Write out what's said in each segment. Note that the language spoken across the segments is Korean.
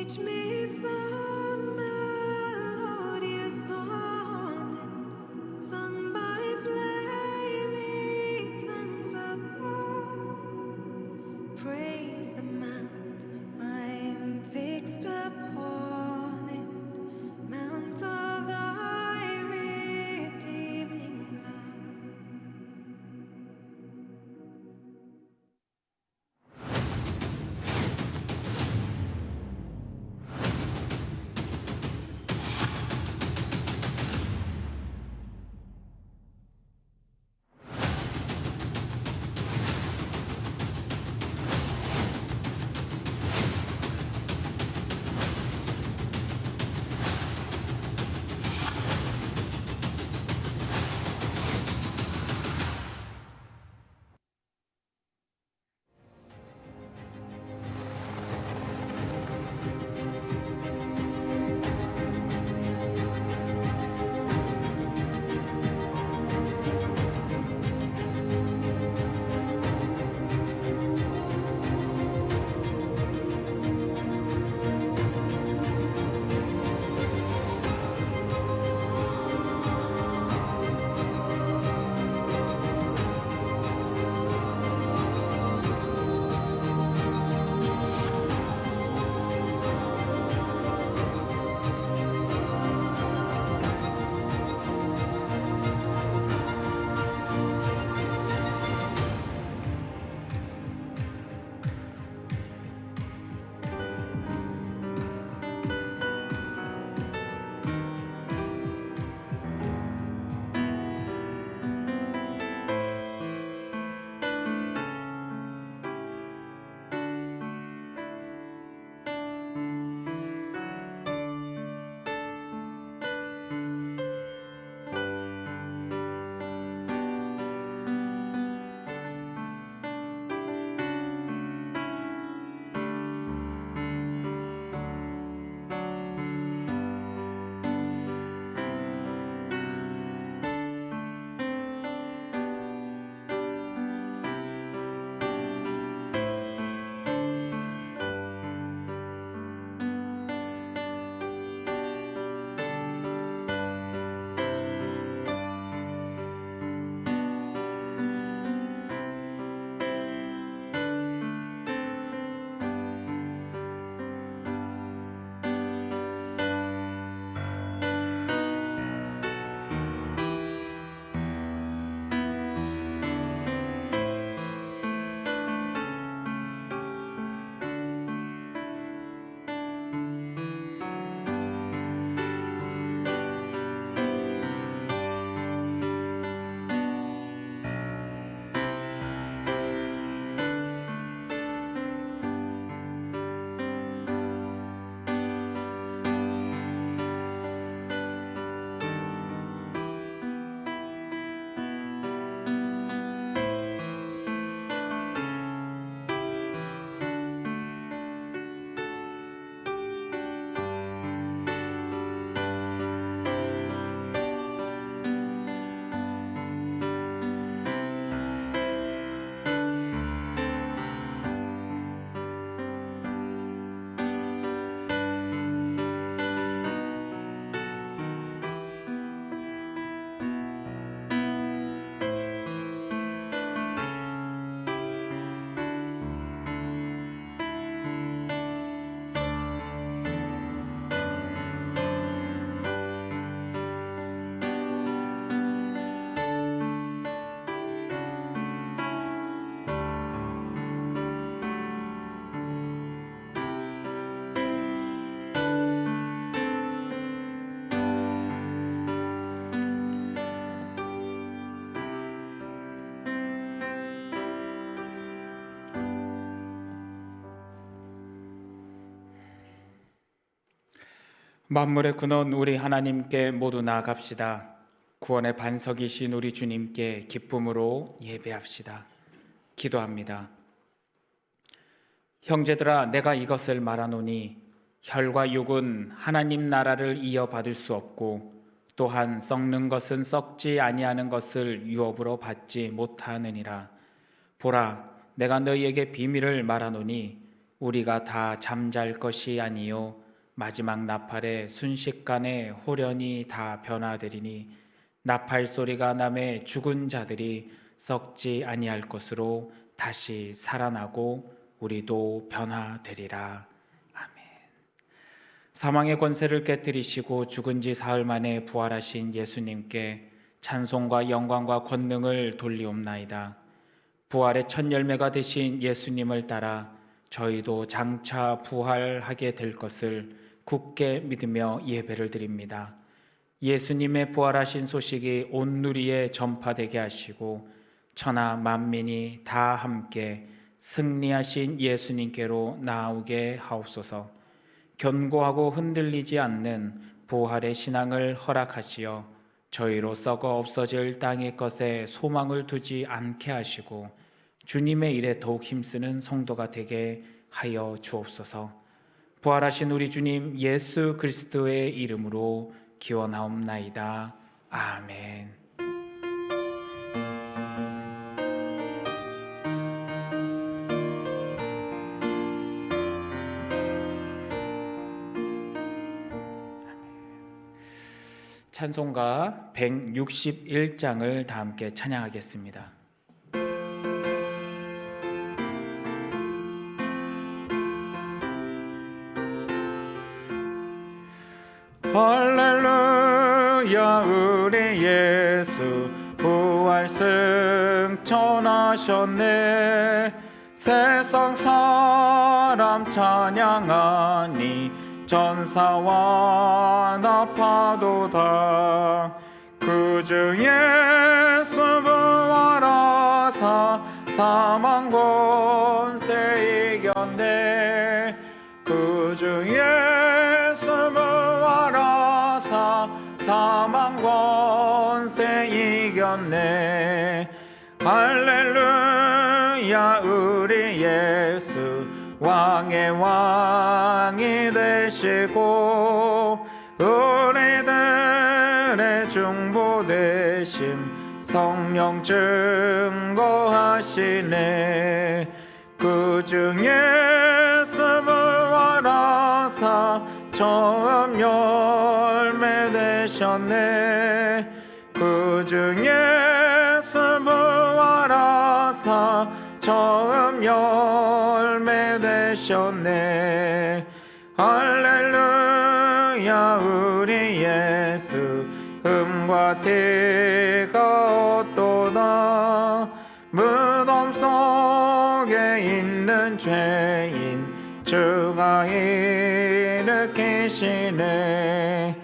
Teach me some melodious song sung by flaming tongues above. Praise the mount I'm fixed upon it, mount of thy redeeming love. 만물의 근원 우리 하나님께 모두 나아갑시다. 구원의 반석이신 우리 주님께 기쁨으로 예배합시다. 기도합니다. 형제들아, 내가 이것을 말하노니 혈과 육은 하나님 나라를 이어받을 수 없고 또한 썩는 것은 썩지 아니하는 것을 유업으로 받지 못하느니라. 보라, 내가 너희에게 비밀을 말하노니 우리가 다 잠잘 것이 아니요 마지막 나팔에 순식간에 홀연히 다 변화되리니 나팔 소리가 남에 죽은 자들이 썩지 아니할 것으로 다시 살아나고 우리도 변화되리라. 아멘. 사망의 권세를 깨뜨리시고 죽은 지 사흘 만에 부활하신 예수님께 찬송과 영광과 권능을 돌리옵나이다. 부활의 첫 열매가 되신 예수님을 따라 저희도 장차 부활하게 될 것을 굳게 믿으며 예배를 드립니다. 예수님의 부활하신 소식이 온 누리에 전파되게 하시고 천하 만민이 다 함께 승리하신 예수님께로 나아오게 하옵소서. 견고하고 흔들리지 않는 부활의 신앙을 허락하시어 저희로 썩어 없어질 땅의 것에 소망을 두지 않게 하시고 주님의 일에 더욱 힘쓰는 성도가 되게 하여 주옵소서. 부활하신 우리 주님 예수 그리스도의 이름으로 기원하옵나이다. 아멘. 찬송가 161장을 다 함께 찬양하겠습니다. 할렐루야 우리 예수 부활 승천하셨네. 세상 사람 찬양하니 전사와 나파도다. 그중 예수 부활하사 사망 권세 이겼네. 그중 예수 부활하사 사망 권세 이겼네. 할렐루야 우리 예수 왕의 왕이 되시고 우리들의 중보되심 성령 증거하시네. 그중 예수 부활하사 처음 열매 되셨네. 그중 예수 부활하사 처음 열매 되셨네. 할렐루야 우리 예수 흠과 티가 어떠나. 무덤 속에 있는 죄인 주가 일으키시네.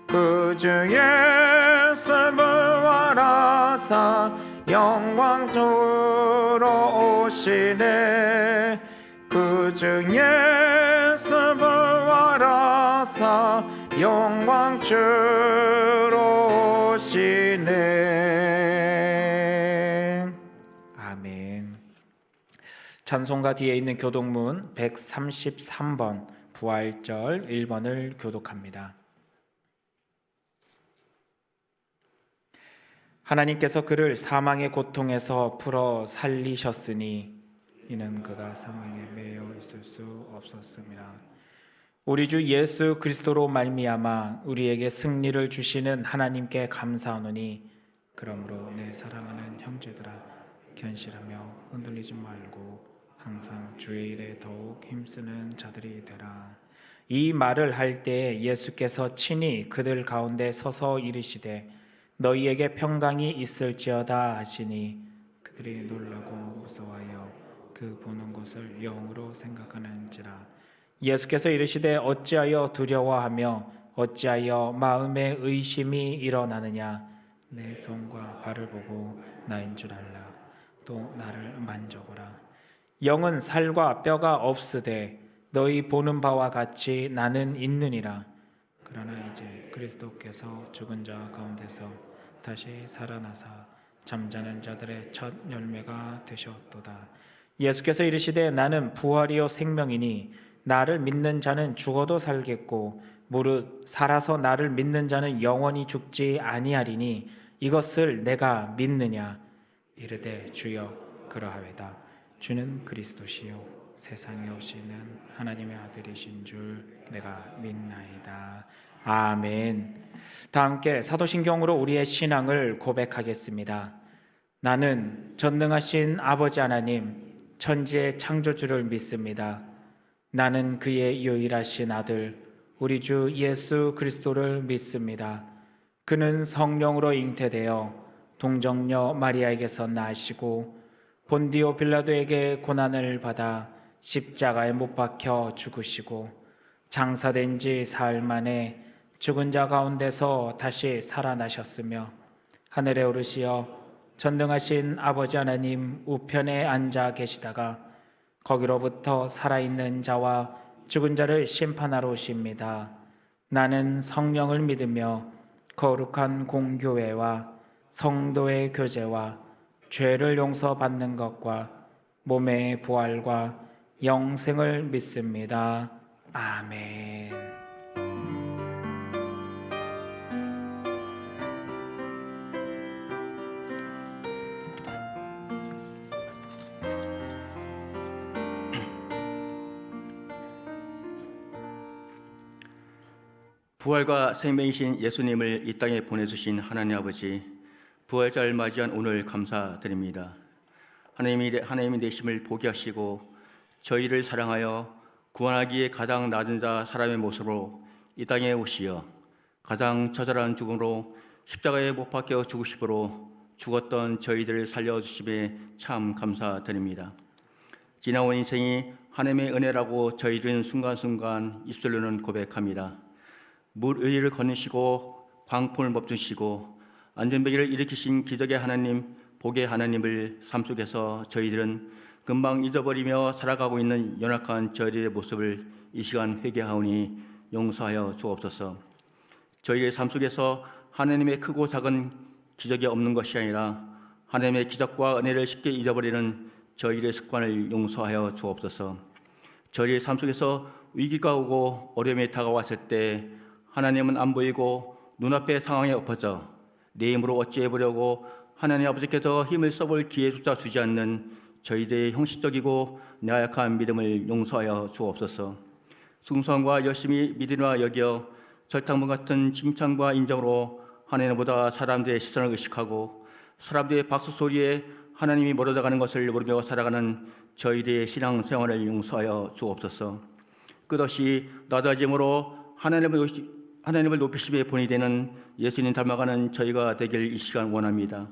그중 예수 부활하사 영광 주러 오시네. 그중 예수 부활하사 영광 주러 오시네. 아멘. 찬송가 뒤에 있는 교독문 133번 부활절 1번을 교독합니다. 하나님께서 그를 사망의 고통에서 풀어 살리셨으니 이는 그가 사망에 매여 있을 수 없었음이라. 우리 주 예수 그리스도로 말미암아 우리에게 승리를 주시는 하나님께 감사하노니 그러므로 내 사랑하는 형제들아 견실하며 흔들리지 말고 항상 주의 일에 더욱 힘쓰는 자들이 되라. 이 말을 할 때 예수께서 친히 그들 가운데 서서 이르시되 너희에게 평강이 있을지어다 하시니 그들이 놀라고 무서워하여 그 보는 것을 영으로 생각하는지라. 예수께서 이르시되 어찌하여 두려워하며 어찌하여 마음에 의심이 일어나느냐. 내 손과 발을 보고 나인 줄 알라. 또 나를 만져보라. 영은 살과 뼈가 없으되 너희 보는 바와 같이 나는 있느니라. 그러나 이제 그리스도께서 죽은 자 가운데서 다시 살아나사 잠자는 자들의 첫 열매가 되셨도다. 예수께서 이르시되 나는 부활이요 생명이니 나를 믿는 자는 죽어도 살겠고 무릇 살아서 나를 믿는 자는 영원히 죽지 아니하리니 이것을 내가 믿느냐. 이르되 주여 그러하외다. 주는 그리스도시요 세상에 오시는 하나님의 아들이신 줄 내가 믿나이다. 아멘. 다 함께 사도신경으로 우리의 신앙을 고백하겠습니다. 나는 전능하신 아버지 하나님, 천지의 창조주를 믿습니다. 나는 그의 유일하신 아들, 우리 주 예수 그리스도를 믿습니다. 그는 성령으로 잉태되어 동정녀 마리아에게서 나시고 본디오 빌라도에게 고난을 받아 십자가에 못 박혀 죽으시고 장사된 지 사흘 만에 죽은 자 가운데서 다시 살아나셨으며 하늘에 오르시어 전능하신 아버지 하나님 우편에 앉아 계시다가 거기로부터 살아있는 자와 죽은 자를 심판하러 오십니다. 나는 성령을 믿으며 거룩한 공교회와 성도의 교제와 죄를 용서받는 것과 몸의 부활과 영생을 믿습니다. 아멘. 부활과 생명이신 예수님을 이 땅에 보내주신 하나님 아버지, 부활절을 맞이한 오늘 감사드립니다. 하나님이 되심을 보게 하시고 저희를 사랑하여 구원하기에 가장 낮은 자 사람의 모습으로 이 땅에 오시어 가장 처절한 죽음으로 십자가에 못 박혀 죽으심으로 죽었던 저희들을 살려주심에 참 감사드립니다. 지나온 인생이 하나님의 은혜라고 저희들은 순간순간 입술로는 고백합니다. 물 의리를 거느시고 광풍을 멈추시고 안전벨기를 일으키신 기적의 하나님, 복의 하나님을 삶 속에서 저희들은 금방 잊어버리며 살아가고 있는 연약한 저희들의 모습을 이 시간 회개하오니 용서하여 주옵소서. 저희의 삶 속에서 하나님의 크고 작은 기적이 없는 것이 아니라 하나님의 기적과 은혜를 쉽게 잊어버리는 저희의 습관을 용서하여 주옵소서. 저희의 삶 속에서 위기가 오고 어려움이 다가왔을 때 하나님은 안 보이고 눈앞의 상황에 엎어져 내 힘으로 어찌해보려고 하나님 아버지께서 힘을 써볼 기회조차 주지 않는 저희들의 형식적이고 나약한 믿음을 용서하여 주옵소서. 순수함과 열심히 믿으라 여겨 절탕문 같은 칭찬과 인정으로 하나님보다 사람들의 시선을 의식하고 사람들의 박수 소리에 하나님이 멀어져가는 것을 모르며 살아가는 저희들의 신앙생활을 용서하여 주옵소서. 끝없이 낮아짐으로 하나님을 높이심에 본이 되는 예수님 닮아가는 저희가 되길 이 시간 원합니다.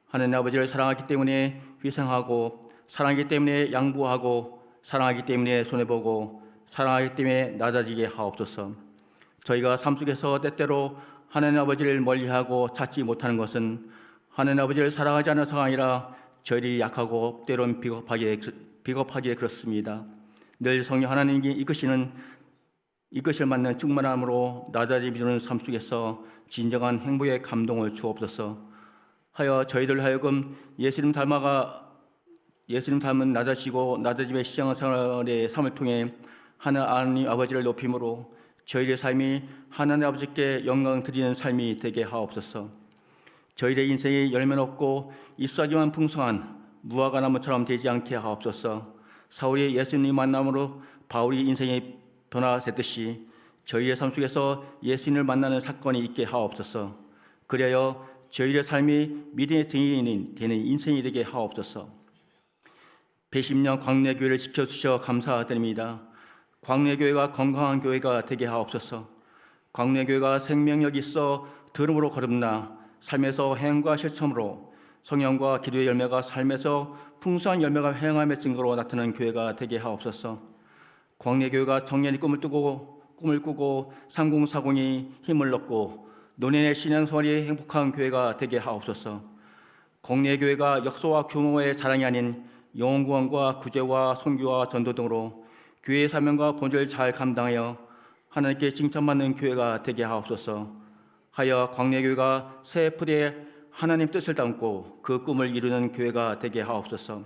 하나님 아버지를 사랑하기 때문에 희생하고, 사랑하기 때문에 양보하고, 사랑하기 때문에 손해보고, 사랑하기 때문에 낮아지게 하옵소서. 저희가 삶 속에서 때때로 하나님 아버지를 멀리하고 찾지 못하는 것은 하나님 아버지를 사랑하지 않아서가 아니라 저희들이 약하고 때론 비겁하게 그렇습니다. 늘 성령 하나님이 이것을 맞는 충만함으로 낮아짐이 주는 삶 속에서 진정한 행복의 감동을 주옵소서. 하여 저희들 하여금 예수님 닮은 낮아짐의 신앙생활의 삶을 통해 하나님 아버지를 높임으로 저희의 삶이 하나님 아버지께 영광 드리는 삶이 되게 하옵소서. 저희의 인생이 열매 없고 잎사귀만 풍성한 무화과 나무처럼 되지 않게 하옵소서. 사울이 예수님 만남으로 바울이 인생의 변화되듯이 저희의 삶 속에서 예수님을 만나는 사건이 있게 하옵소서. 그리하여 저희의 삶이 믿음의 증인이 되는 인생이 되게 하옵소서. 배심령 광래교회를 지켜주셔 감사드립니다. 광래교회가 건강한 교회가 되게 하옵소서. 광래교회가 생명력이 있어 들음으로 거듭나 삶에서 행과 실천으로 성령과 기도의 열매가 삶에서 풍성한 열매가 행함의 증거로 나타나는 교회가 되게 하옵소서. 광래교회가 청년이 꿈을 꾸고 상공사공이 힘을 얻고 노년의 신앙생활이 행복한 교회가 되게 하옵소서. 광래교회가 역사와 규모의 자랑이 아닌 영혼구원과 구제와 선교와 전도 등으로 교회의 사명과 본질을 잘 감당하여 하나님께 칭찬받는 교회가 되게 하옵소서. 하여 광래교회가 새 풀에 하나님 뜻을 담고 그 꿈을 이루는 교회가 되게 하옵소서.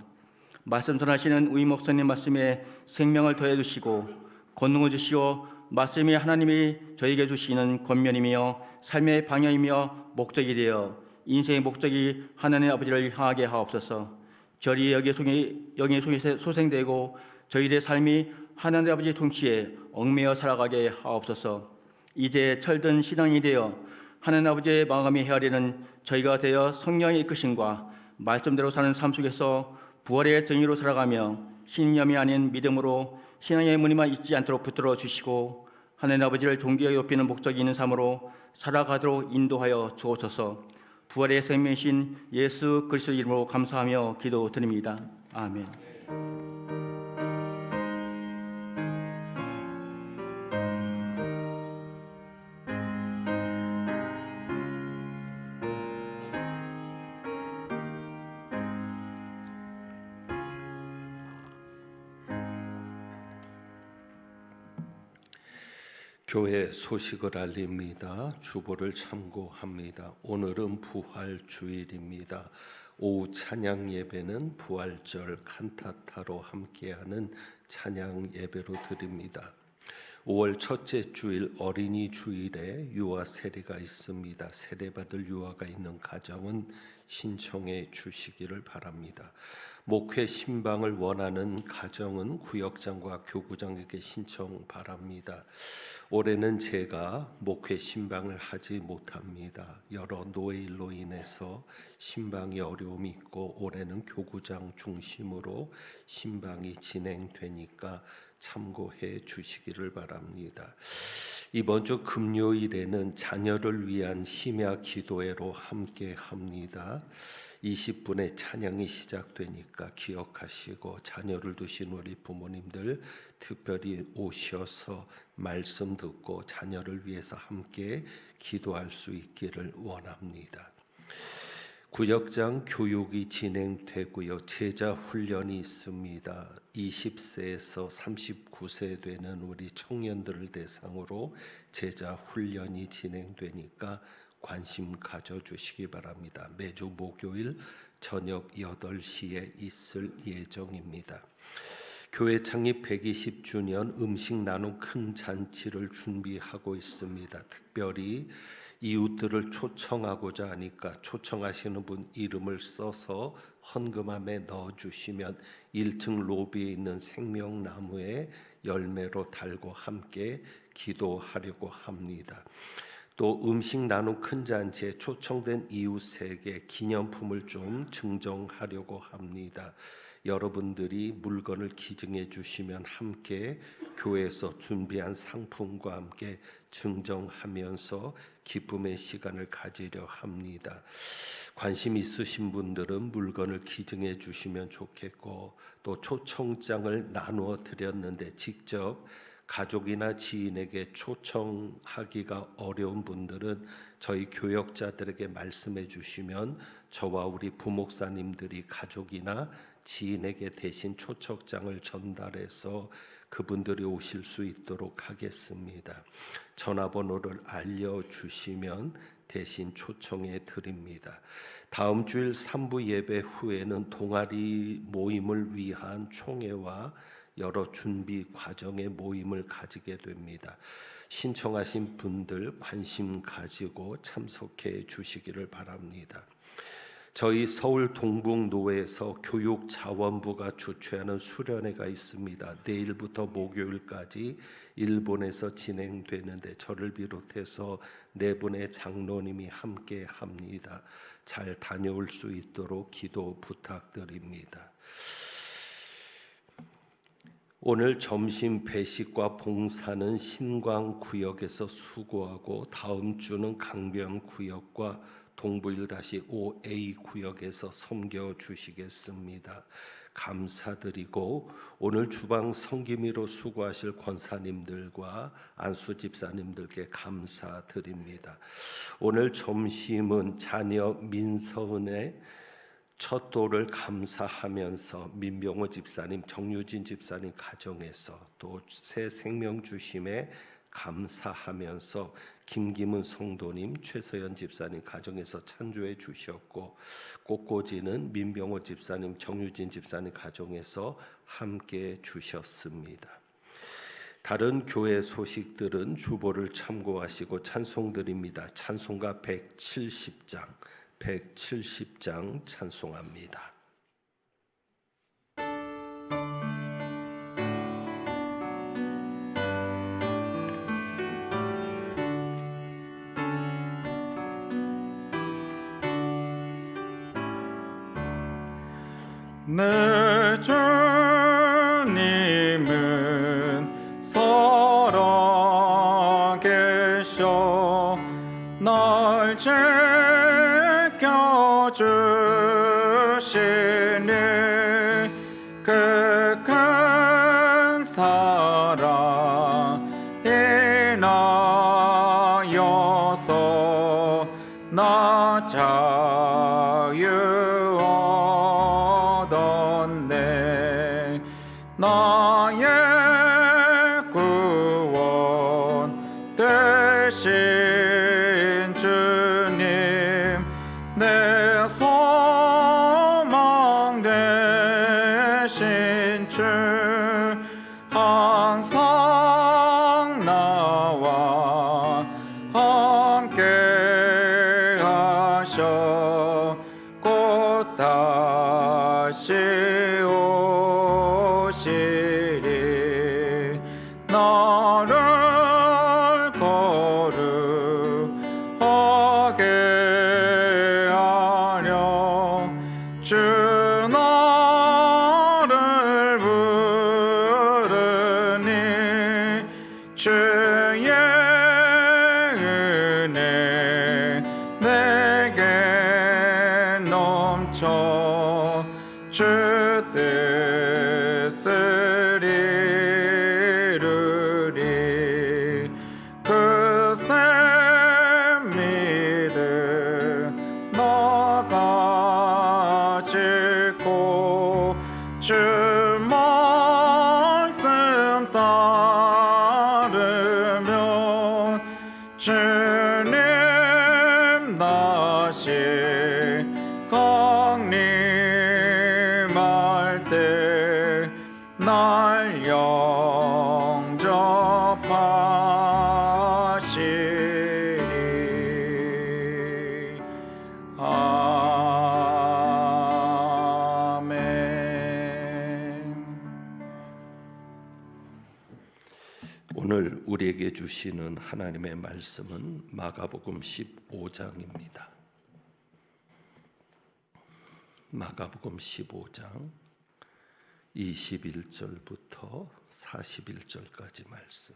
말씀 전하시는 우리 목사님 말씀에 생명을 더해 주시고 권능을 주시오. 말씀이 하나님이 저에게 주시는 권면이며 삶의 방향이며 목적이 되어 인생의 목적이 하나님 아버지를 향하게 하옵소서. 저리 영의 속에 소생되고 저희들의 삶이 하나님 아버지의 통치에 얽매여 살아가게 하옵소서. 이제 철든 신앙이 되어 하나님 아버지의 마음이 헤아리는 저희가 되어 성령의 이끄심과 말씀대로 사는 삶 속에서 부활의 정의로 살아가며 신념이 아닌 믿음으로 신앙의 무늬만 잊지 않도록 붙들어 주시고 하나님 아버지를 존귀하게 높이는 목적이 있는 삶으로 살아가도록 인도하여 주옵소서. 부활의 생명이신 예수 그리스도 이름으로 감사하며 기도드립니다. 아멘. 교회 소식을 알립니다. 주보를 참고합니다. 오늘은 부활주일입니다. 오후 찬양 예배는 부활절 칸타타로 함께하는 찬양 예배로 드립니다. 5월 첫째 주일 어린이 주일에 유아 세례가 있습니다. 세례받을 유아가 있는 가정은 신청해 주시기를 바랍니다. 목회 신방을 원하는 가정은 구역장과 교구장에게 신청 바랍니다. 올해는 제가 목회 신방을 하지 못합니다. 여러 노예일로 인해서 신방이 어려움이 있고 올해는 교구장 중심으로 신방이 진행되니까 참고해 주시기를 바랍니다. 이번 주 금요일에는 자녀를 위한 심야 기도회로 함께 합니다. 20분에 찬양이 시작되니까 기억하시고 자녀를 두신 우리 부모님들 특별히 오셔서 말씀 듣고 자녀를 위해서 함께 기도할 수 있기를 원합니다. 구역장 교육이 진행되고요. 제자 훈련이 있습니다. 20세에서 39세 되는 우리 청년들을 대상으로 제자 훈련이 진행되니까 관심 가져주시기 바랍니다. 매주 목요일 저녁 8시에 있을 예정입니다. 교회 창립 120주년 음식 나눔 큰 잔치를 준비하고 있습니다. 특별히 이웃들을 초청하고자 하니까 초청하시는 분 이름을 써서 헌금함에 넣어주시면 1층 로비에 있는 생명나무에 열매로 달고 함께 기도하려고 합니다. 또 음식 나눔 큰 잔치에 초청된 이웃에게 기념품을 좀 증정하려고 합니다. 여러분들이 물건을 기증해 주시면 함께 교회에서 준비한 상품과 함께 증정하면서 기쁨의 시간을 가지려 합니다. 관심 있으신 분들은 물건을 기증해 주시면 좋겠고 또 초청장을 나누어 드렸는데 직접 가족이나 지인에게 초청하기가 어려운 분들은 저희 교역자들에게 말씀해 주시면 저와 우리 부목사님들이 가족이나 지인에게 대신 초청장을 전달해서 그분들이 오실 수 있도록 하겠습니다. 전화번호를 알려주시면 대신 초청해 드립니다. 다음 주일 3부 예배 후에는 동아리 모임을 위한 총회와 여러 준비 과정의 모임을 가지게 됩니다. 신청하신 분들 관심 가지고 참석해 주시기를 바랍니다. 저희 서울 동북노회에서 교육자원부가 주최하는 수련회가 있습니다. 내일부터 목요일까지 일본에서 진행되는데 저를 비롯해서 4분의 장로님이 함께 합니다. 잘 다녀올 수 있도록 기도 부탁드립니다. 오늘 점심 배식과 봉사는 신광구역에서 수고하고 다음 주는 강변구역과 동부1-5A 구역에서 섬겨주시겠습니다. 감사드리고 오늘 주방 섬김이로 수고하실 권사님들과 안수 집사님들께 감사드립니다. 오늘 점심은 자녀 민서은의 첫 돌을 감사하면서 민병호 집사님, 정유진 집사님 가정에서 또 새 생명 주심에 감사하면서 김기문 성도님, 최서연 집사님 가정에서 찬조해 주셨고 꽃꽂이는 민병호 집사님, 정유진 집사님 가정에서 함께 주셨습니다. 다른 교회 소식들은 주보를 참고하시고 찬송드립니다. 찬송가 170장 찬송합니다. 내 주님은 살아 계셔 날 지켜주시니 그 큰 사랑 인하여서 나 자유 얻었네 나의 구원 되신 주님 내 소망 되신 주 항상 나와 함께 하셔 곧 다시 오시리 나를 거룩하게 하려 주 나를 부르니 주의 은혜 내게 넘쳐 주 뜻을 이루리 그새 믿음 나가 지고 주 말씀 따르며 주님 다시 강림할 때 날 영접하시리 아멘. 오늘 우리에게 주시는 하나님의 말씀은 마가복음 15장입니다. 마가복음 15장 21절부터 41절까지 말씀.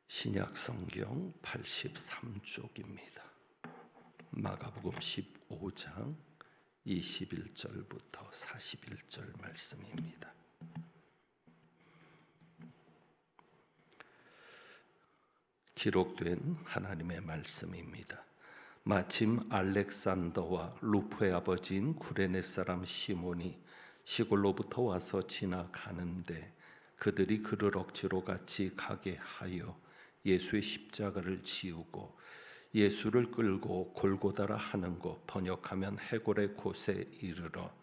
신약 성경 83쪽입니다. 마가복음 15장 21절부터 41절 말씀입니다. 기록된 하나님의 말씀입니다. 마침 알렉산더와 루프의 아버지인 구레네 사람 시몬이 시골로부터 와서 지나가는데 그들이 그를 억지로 같이 가게 하여 예수의 십자가를 지우고 예수를 끌고 골고다라 하는 곳 번역하면 해골의 곳에 이르러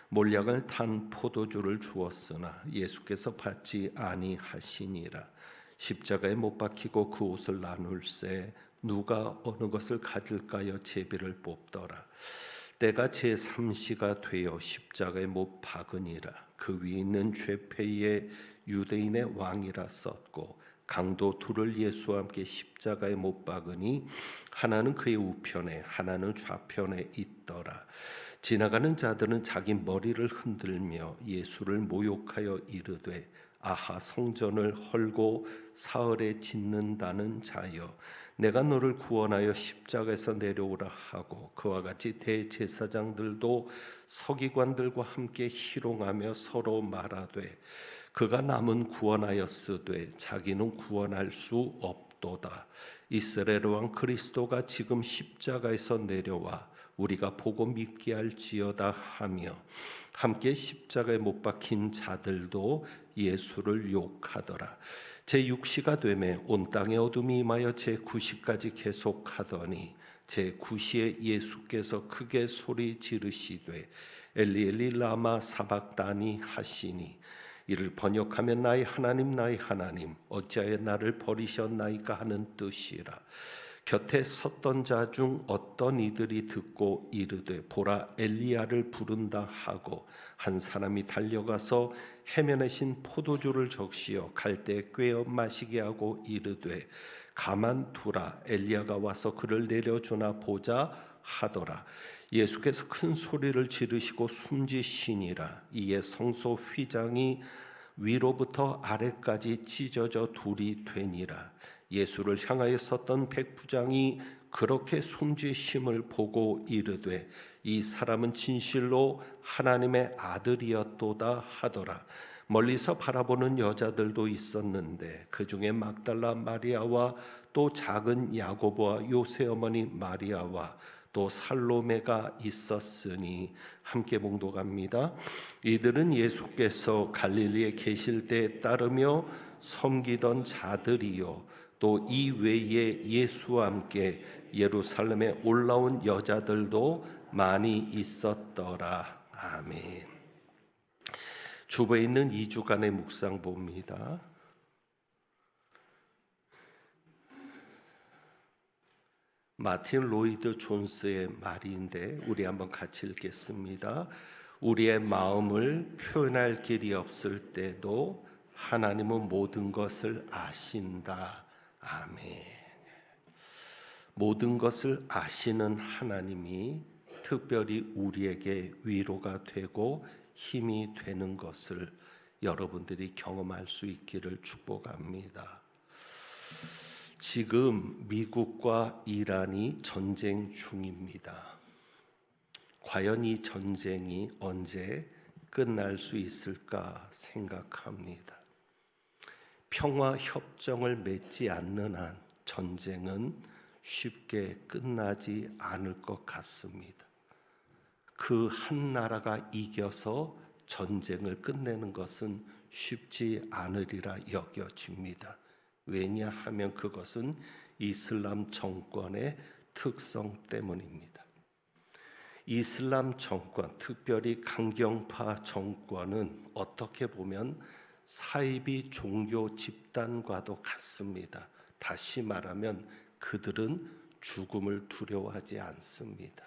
몰약을 탄 포도주를 주었으나 예수께서 받지 아니하시니라. 십자가에 못 박히고 그 옷을 나눌세 누가 어느 것을 가질까요 제비를 뽑더라. 때가 제3시가 되어 십자가에 못 박으니라. 그 위에 있는 죄패의 유대인의 왕이라 썼고 강도 둘을 예수와 함께 십자가에 못 박으니 하나는 그의 우편에 하나는 좌편에 있더라. 지나가는 자들은 자기 머리를 흔들며 예수를 모욕하여 이르되 아하 성전을 헐고 사흘에 짓는다는 자여 내가 너를 구원하여 십자가에서 내려오라 하고 그와 같이 대제사장들도 서기관들과 함께 희롱하며 서로 말하되 그가 남은 구원하였으되 자기는 구원할 수 없도다. 이스라엘 왕 그리스도가 지금 십자가에서 내려와 우리가 보고 믿게 할지어다 하며 함께 십자가에 못 박힌 자들도 예수를 욕하더라. 제6시가 되매 온 땅에 어둠이 임하여 제9시까지 계속하더니 제9시에 예수께서 크게 소리 지르시되 엘리 엘리 라마 사박다니 하시니 이를 번역하면 나의 하나님 어찌하여 나를 버리셨나이까 하는 뜻이라. 곁에 섰던 자 중 어떤 이들이 듣고 이르되 보라 엘리야를 부른다 하고 한 사람이 달려가서 해면에 신 포도주를 적시어 갈대에 꿰어 마시게 하고 이르되 가만두라 엘리야가 와서 그를 내려주나 보자 하더라. 예수께서 큰 소리를 지르시고 숨지시니라. 이에 성소 휘장이 위로부터 아래까지 찢어져 둘이 되니라. 예수를 향하여 섰던 백부장이 그렇게 숨지심을 보고 이르되 이 사람은 진실로 하나님의 아들이었도다 하더라. 멀리서 바라보는 여자들도 있었는데 그 중에 막달라 마리아와 또 작은 야고보와 요새 어머니 마리아와 또 살로메가 있었으니 함께 봉독합니다. 이들은 예수께서 갈릴리에 계실 때에 따르며 섬기던 자들이요 또 이 외에 예수와 함께 예루살렘에 올라온 여자들도 많이 있었더라. 아멘. 주보에 있는 2주간의 묵상 봅니다. 마틴 로이드 존스의 말인데 우리 한번 같이 읽겠습니다. 우리의 마음을 표현할 길이 없을 때도 하나님은 모든 것을 아신다. 아멘. 모든 것을 아시는 하나님이 특별히 우리에게 위로가 되고 힘이 되는 것을 여러분들이 경험할 수 있기를 축복합니다. 지금 미국과 이란이 전쟁 중입니다. 과연 이 전쟁이 언제 끝날 수 있을까 생각합니다. 평화 협정을 맺지 않는 한 전쟁은 쉽게 끝나지 않을 것 같습니다. 그 한 나라가 이겨서 전쟁을 끝내는 것은 쉽지 않으리라 여겨집니다. 왜냐하면 그것은 이슬람 정권의 특성 때문입니다. 이슬람 정권, 특별히 강경파 정권은 어떻게 보면 사이비 종교 집단과도 같습니다. 다시 말하면 그들은 죽음을 두려워하지 않습니다.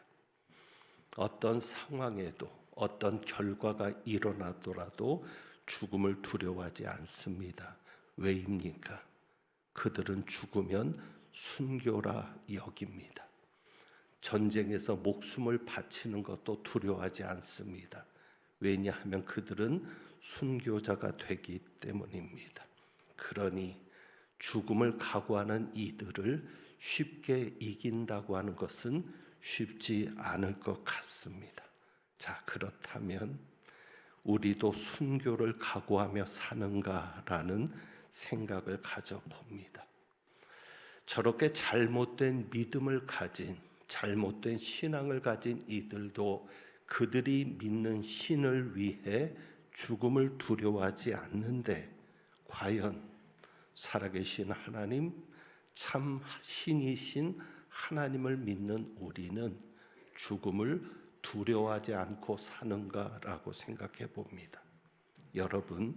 어떤 상황에도 어떤 결과가 일어나더라도 죽음을 두려워하지 않습니다. 왜입니까? 그들은 죽으면 순교라 여깁니다. 전쟁에서 목숨을 바치는 것도 두려워하지 않습니다. 왜냐하면 그들은 순교자가 되기 때문입니다. 그러니 죽음을 각오하는 이들을 쉽게 이긴다고 하는 것은 쉽지 않을 것 같습니다. 자, 그렇다면 우리도 순교를 각오하며 사는가라는 생각을 가져봅니다. 저렇게 잘못된 믿음을 가진, 잘못된 신앙을 가진 이들도 그들이 믿는 신을 위해 죽음을 두려워하지 않는데 과연 살아계신 하나님, 참 신이신 하나님을 믿는 우리는 죽음을 두려워하지 않고 사는가라고 생각해 봅니다. 여러분,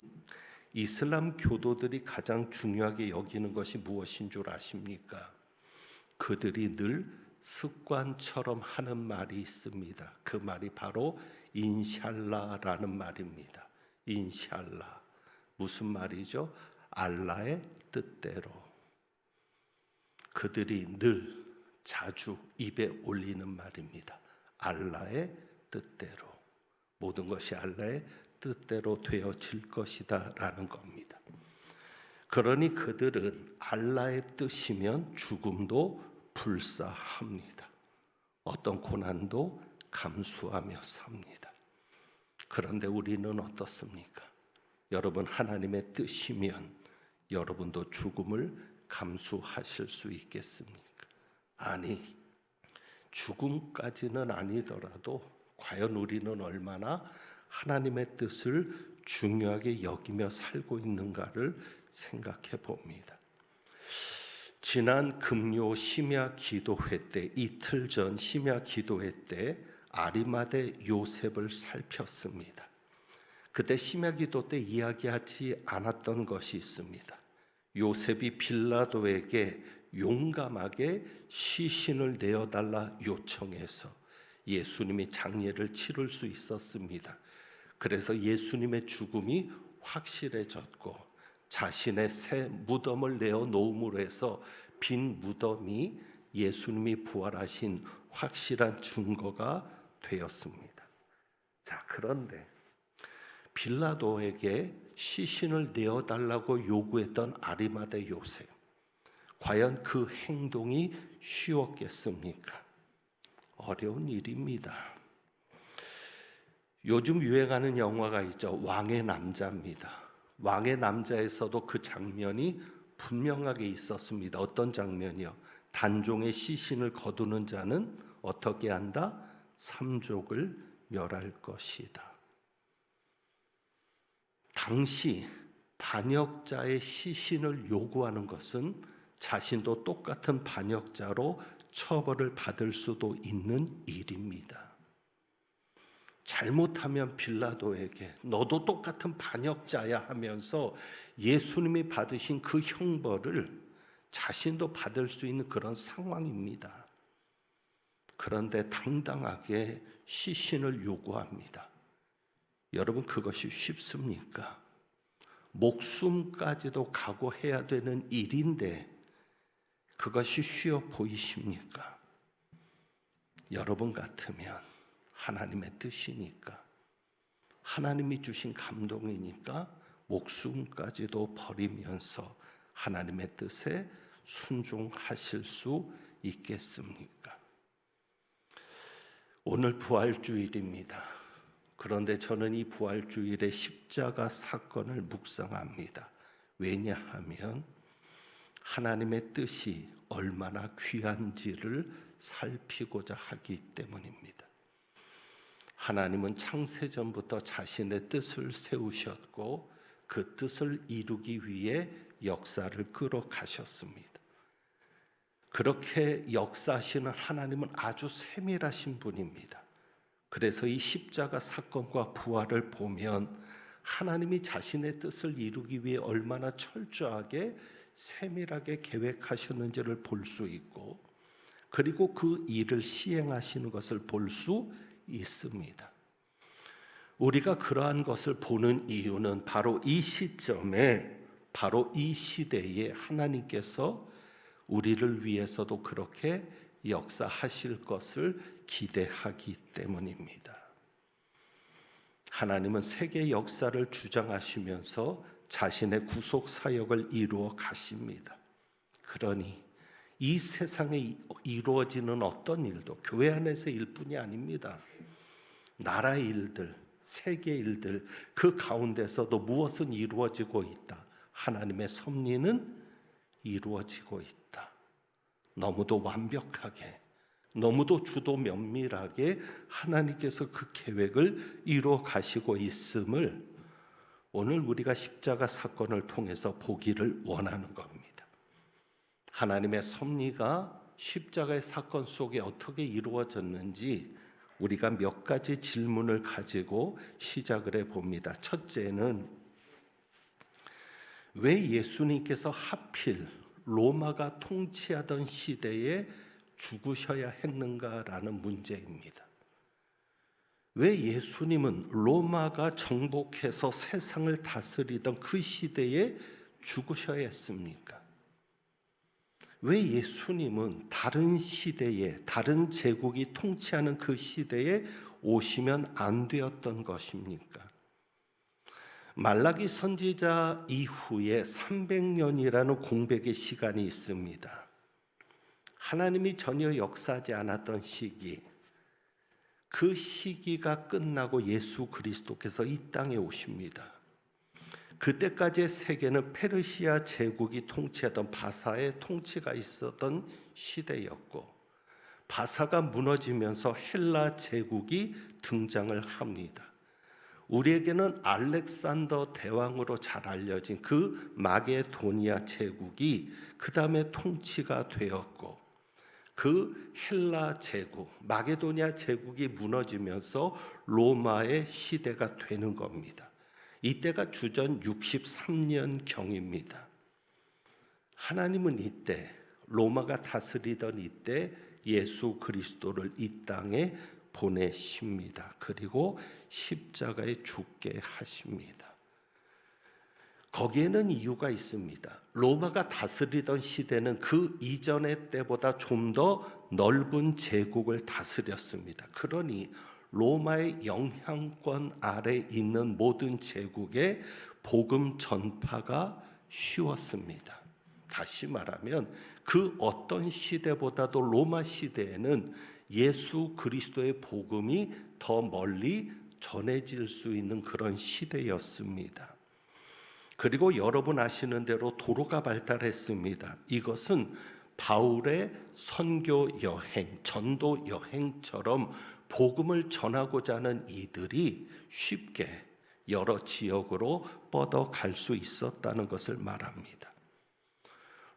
이슬람 교도들이 가장 중요하게 여기는 것이 무엇인 줄 아십니까? 그들이 늘 습관처럼 하는 말이 있습니다. 그 말이 바로 인샬라라는 말입니다. 인샬라. 무슨 말이죠? 알라의 뜻대로. 그들이 늘 자주 입에 올리는 말입니다. 알라의 뜻대로. 모든 것이 알라의 뜻대로 되어질 것이다 라는 겁니다. 그러니 그들은 알라의 뜻이면 죽음도 불사합니다. 어떤 고난도 감수하며 삽니다. 그런데 우리는 어떻습니까? 여러분, 하나님의 뜻이면 여러분도 죽음을 감수하실 수 있겠습니까? 아니, 죽음까지는 아니더라도 과연 우리는 얼마나 하나님의 뜻을 중요하게 여기며 살고 있는가를 생각해 봅니다. 지난 금요 심야 기도회 때, 이틀 전 심야 기도회 때 아리마대 요셉을 살폈습니다. 그때 심야 기도 때 이야기하지 않았던 것이 있습니다. 요셉이 빌라도에게 용감하게 시신을 내어달라 요청해서 예수님이 장례를 치를 수 있었습니다. 그래서 예수님의 죽음이 확실해졌고 자신의 새 무덤을 내어놓음으로 해서 빈 무덤이 예수님이 부활하신 확실한 증거가 되었습니다. 자, 그런데 빌라도에게 시신을 내어달라고 요구했던 아리마대 요셉, 과연 그 행동이 쉬웠겠습니까? 어려운 일입니다. 요즘 유행하는 영화가 있죠. 왕의 남자입니다. 왕의 남자에서도 그 장면이 분명하게 있었습니다. 어떤 장면이요? 단종의 시신을 거두는 자는 어떻게 한다? 삼족을 멸할 것이다. 당시 반역자의 시신을 요구하는 것은 자신도 똑같은 반역자로 처벌을 받을 수도 있는 일입니다. 잘못하면 빌라도에게 너도 똑같은 반역자야 하면서 예수님이 받으신 그 형벌을 자신도 받을 수 있는 그런 상황입니다. 그런데 당당하게 시신을 요구합니다. 여러분, 그것이 쉽습니까? 목숨까지도 각오해야 되는 일인데 그것이 쉬워 보이십니까? 여러분 같으면 하나님의 뜻이니까, 하나님이 주신 감동이니까 목숨까지도 버리면서 하나님의 뜻에 순종하실 수 있겠습니까? 오늘 부활주일입니다. 그런데 저는 이 부활주일의 십자가 사건을 묵상합니다. 왜냐하면 하나님의 뜻이 얼마나 귀한지를 살피고자 하기 때문입니다. 하나님은 창세전부터 자신의 뜻을 세우셨고 그 뜻을 이루기 위해 역사를 끌어가셨습니다. 그렇게 역사하시는 하나님은 아주 세밀하신 분입니다. 그래서 이 십자가 사건과 부활을 보면 하나님이 자신의 뜻을 이루기 위해 얼마나 철저하게 세밀하게 계획하셨는지를 볼 수 있고, 그리고 그 일을 시행하시는 것을 볼 수 있습니다. 우리가 그러한 것을 보는 이유는 바로 이 시점에, 바로 이 시대에 하나님께서 우리를 위해서도 그렇게 역사하실 것을 기대하기 때문입니다. 하나님은 세계 역사를 주장하시면서 자신의 구속 사역을 이루어 가십니다. 그러니 이 세상에 이루어지는 어떤 일도 교회 안에서 일뿐이 아닙니다. 나라 일들, 세계 일들, 그 가운데서도 무엇은 이루어지고 있다. 하나님의 섭리는 이루어지고 있다. 너무도 완벽하게, 너무도 주도 면밀하게 하나님께서 그 계획을 이루어 가시고 있음을 오늘 우리가 십자가 사건을 통해서 보기를 원하는 겁니다. 하나님의 섭리가 십자가의 사건 속에 어떻게 이루어졌는지 우리가 몇 가지 질문을 가지고 시작을 해봅니다. 첫째는 왜 예수님께서 하필 로마가 통치하던 시대에 죽으셔야 했는가라는 문제입니다. 왜 예수님은 로마가 정복해서 세상을 다스리던 그 시대에 죽으셔야 했습니까? 왜 예수님은 다른 시대에, 다른 제국이 통치하는 그 시대에 오시면 안 되었던 것입니까? 말라기 선지자 이후에 300년이라는 공백의 시간이 있습니다. 하나님이 전혀 역사하지 않았던 시기, 그 시기가 끝나고 예수 그리스도께서 이 땅에 오십니다. 그때까지의 세계는 페르시아 제국이 통치하던 바사의 통치가 있었던 시대였고, 바사가 무너지면서 헬라 제국이 등장을 합니다. 우리에게는 알렉산더 대왕으로 잘 알려진 그 마게도니아 제국이 그 다음에 통치가 되었고, 그 헬라 제국, 마게도니아 제국이 무너지면서 로마의 시대가 되는 겁니다. 이때가 주전 63년 경입니다. 하나님은 이때 로마가 다스리던 이때 예수 그리스도를 이 땅에 보내십니다. 그리고 십자가에 죽게 하십니다. 거기에는 이유가 있습니다. 로마가 다스리던 시대는 그 이전의 때보다 좀 더 넓은 제국을 다스렸습니다. 그러니 로마의 영향권 아래 있는 모든 제국에 복음 전파가 쉬웠습니다. 다시 말하면 그 어떤 시대보다도 로마 시대에는 예수 그리스도의 복음이 더 멀리 전해질 수 있는 그런 시대였습니다. 그리고 여러분 아시는 대로 도로가 발달했습니다. 이것은 바울의 선교 여행, 전도 여행처럼 복음을 전하고자 하는 이들이 쉽게 여러 지역으로 뻗어갈 수 있었다는 것을 말합니다.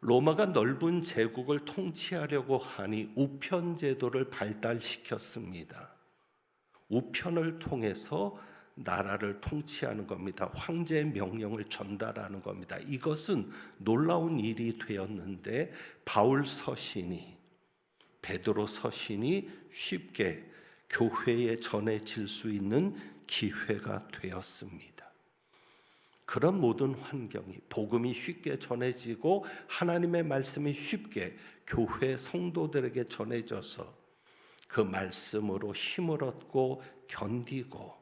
로마가 넓은 제국을 통치하려고 하니 우편 제도를 발달시켰습니다. 우편을 통해서 나라를 통치하는 겁니다. 황제의 명령을 전달하는 겁니다. 이것은 놀라운 일이 되었는데 바울 서신이, 베드로 서신이 쉽게 교회에 전해질 수 있는 기회가 되었습니다. 그런 모든 환경이, 복음이 쉽게 전해지고 하나님의 말씀이 쉽게 교회 성도들에게 전해져서 그 말씀으로 힘을 얻고 견디고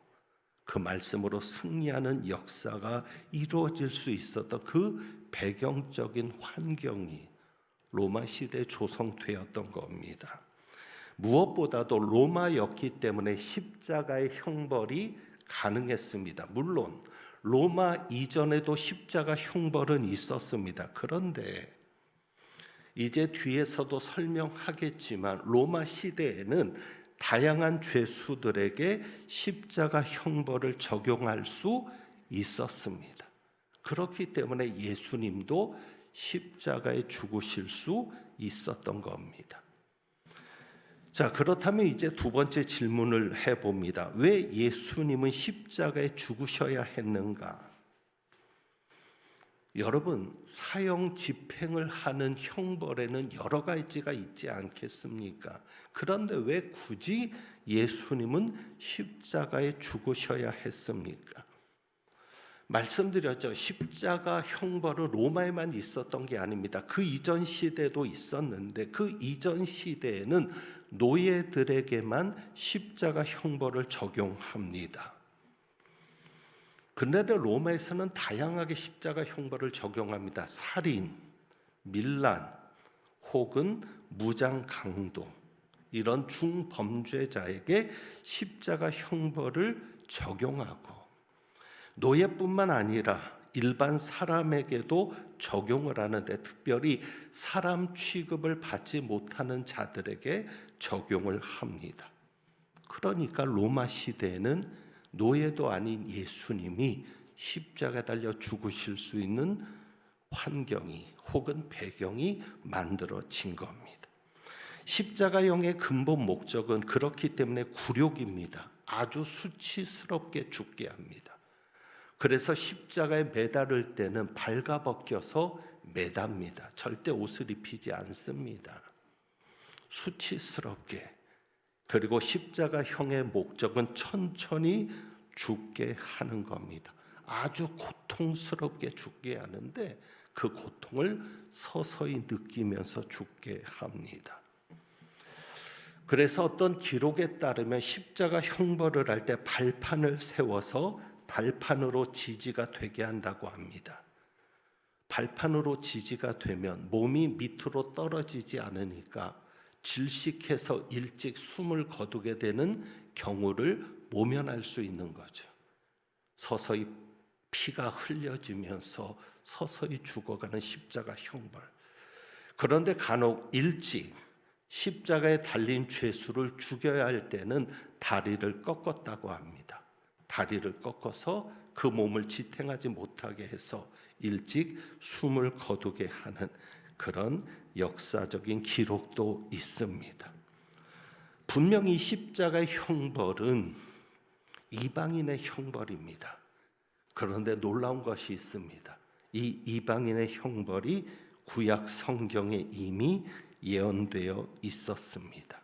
그 말씀으로 승리하는 역사가 이루어질 수 있었던 그 배경적인 환경이 로마 시대에 조성되었던 겁니다. 무엇보다도 로마였기 때문에 십자가의 형벌이 가능했습니다. 물론 로마 이전에도 십자가 형벌은 있었습니다. 그런데 이제 뒤에서도 설명하겠지만 로마 시대에는 다양한 죄수들에게 십자가 형벌을 적용할 수 있었습니다. 그렇기 때문에 예수님도 십자가에 죽으실 수 있었던 겁니다. 자, 그렇다면 이제 두 번째 질문을 해봅니다. 왜 예수님은 십자가에 죽으셔야 했는가? 여러분, 사형 집행을 하는 형벌에는 여러 가지가 있지 않겠습니까? 그런데 왜 굳이 예수님은 십자가에 죽으셔야 했습니까? 말씀드렸죠. 십자가 형벌은 로마에만 있었던 게 아닙니다. 그 이전 시대도 있었는데 그 이전 시대에는 노예들에게만 십자가 형벌을 적용합니다. 그런데 로마에서는 다양하게 십자가 형벌을 적용합니다. 살인, 밀란, 혹은 무장 강도, 이런 중범죄자에게 십자가 형벌을 적용하고 노예뿐만 아니라 일반 사람에게도 적용을 하는데 특별히 사람 취급을 받지 못하는 자들에게 적용을 합니다. 그러니까 로마 시대에는 노예도 아닌 예수님이 십자가에 달려 죽으실 수 있는 환경이 혹은 배경이 만들어진 겁니다. 십자가형의 근본 목적은 그렇기 때문에 굴욕입니다. 아주 수치스럽게 죽게 합니다. 그래서 십자가에 매달을 때는 발가벗겨서 매답니다. 절대 옷을 입히지 않습니다. 수치스럽게. 그리고 십자가형의 목적은 천천히 죽게 하는 겁니다. 아주 고통스럽게 죽게 하는데 그 고통을 서서히 느끼면서 죽게 합니다. 그래서 어떤 기록에 따르면 십자가 형벌을 할 때 발판을 세워서 발판으로 지지가 되게 한다고 합니다. 발판으로 지지가 되면 몸이 밑으로 떨어지지 않으니까 질식해서 일찍 숨을 거두게 되는 경우를 모면할 수 있는 거죠. 서서히 피가 흘려지면서 서서히 죽어가는 십자가 형벌. 그런데 간혹 일찍 십자가에 달린 죄수를 죽여야 할 때는 다리를 꺾었다고 합니다. 다리를 꺾어서 그 몸을 지탱하지 못하게 해서 일찍 숨을 거두게 하는 그런 역사적인 기록도 있습니다. 분명히 십자가의 형벌은 이방인의 형벌입니다. 그런데 놀라운 것이 있습니다. 이 이방인의 형벌이 구약 성경에 이미 예언되어 있었습니다.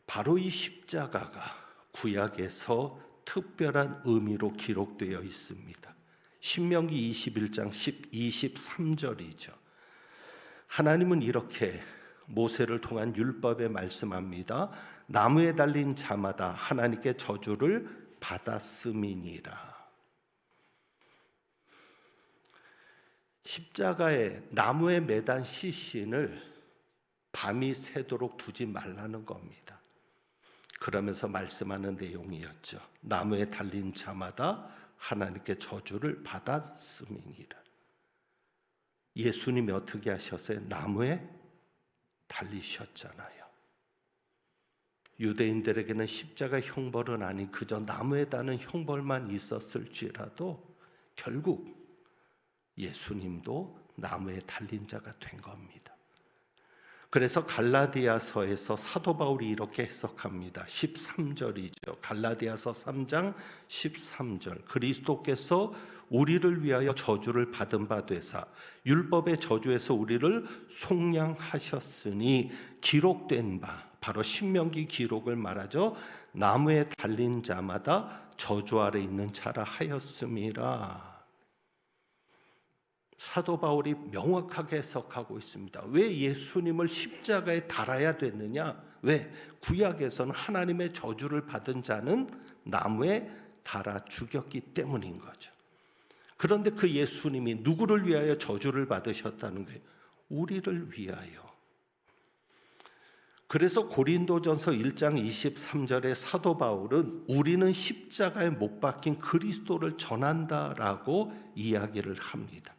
바로 이 십자가가 구약에서 특별한 의미로 기록되어 있습니다. 신명기 21장 23절이죠. 하나님은 이렇게 모세를 통한 율법에 말씀합니다. 나무에 달린 자마다 하나님께 저주를 받았음이니라. 십자가에 나무에 매단 시신을 밤이 새도록 두지 말라는 겁니다. 그러면서 말씀하는 내용이었죠. 나무에 달린 자마다 하나님께 저주를 받았음이니라. 예수님이 어떻게 하셨어요? 나무에 달리셨잖아요. 유대인들에게는 십자가 형벌은 아닌 그저 나무에 다는 형벌만 있었을지라도 결국 예수님도 나무에 달린 자가 된 겁니다. 그래서 갈라디아서에서 사도 바울이 이렇게 해석합니다. 13절이죠. 갈라디아서 3장 13절. 그리스도께서 우리를 위하여 저주를 받은 바 되사 율법의 저주에서 우리를 속량하셨으니 기록된 바, 바로 신명기 기록을 말하죠. 나무에 달린 자마다 저주 아래 있는 자라 하였음이라. 사도 바울이 명확하게 해석하고 있습니다. 왜 예수님을 십자가에 달아야 됐느냐? 왜? 구약에서는 하나님의 저주를 받은 자는 나무에 달아 죽였기 때문인 거죠. 그런데 그 예수님이 누구를 위하여 저주를 받으셨다는 거예요? 우리를 위하여. 그래서 고린도전서 1장 23절에 사도 바울은 우리는 십자가에 못 박힌 그리스도를 전한다라고 이야기를 합니다.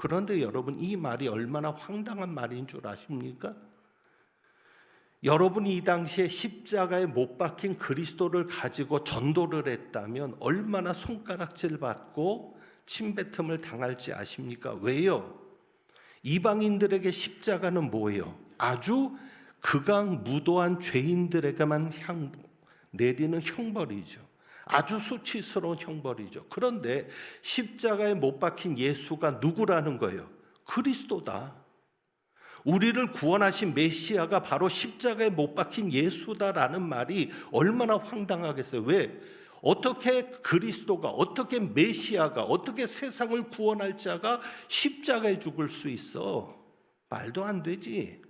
그런데 여러분, 이 말이 얼마나 황당한 말인 줄 아십니까? 여러분이 이 당시에 십자가에 못 박힌 그리스도를 가지고 전도를 했다면 얼마나 손가락질 받고 침뱉음을 당할지 아십니까? 왜요? 이방인들에게 십자가는 뭐예요? 아주 극악무도한 죄인들에게만 내리는 형벌이죠. 아주 수치스러운 형벌이죠. 그런데 십자가에 못 박힌 예수가 누구라는 거예요? 그리스도다. 우리를 구원하신 메시아가 바로 십자가에 못 박힌 예수다라는 말이 얼마나 황당하겠어요. 왜? 어떻게 그리스도가, 어떻게 메시아가, 어떻게 세상을 구원할 자가 십자가에 죽을 수 있어? 말도 안 되지.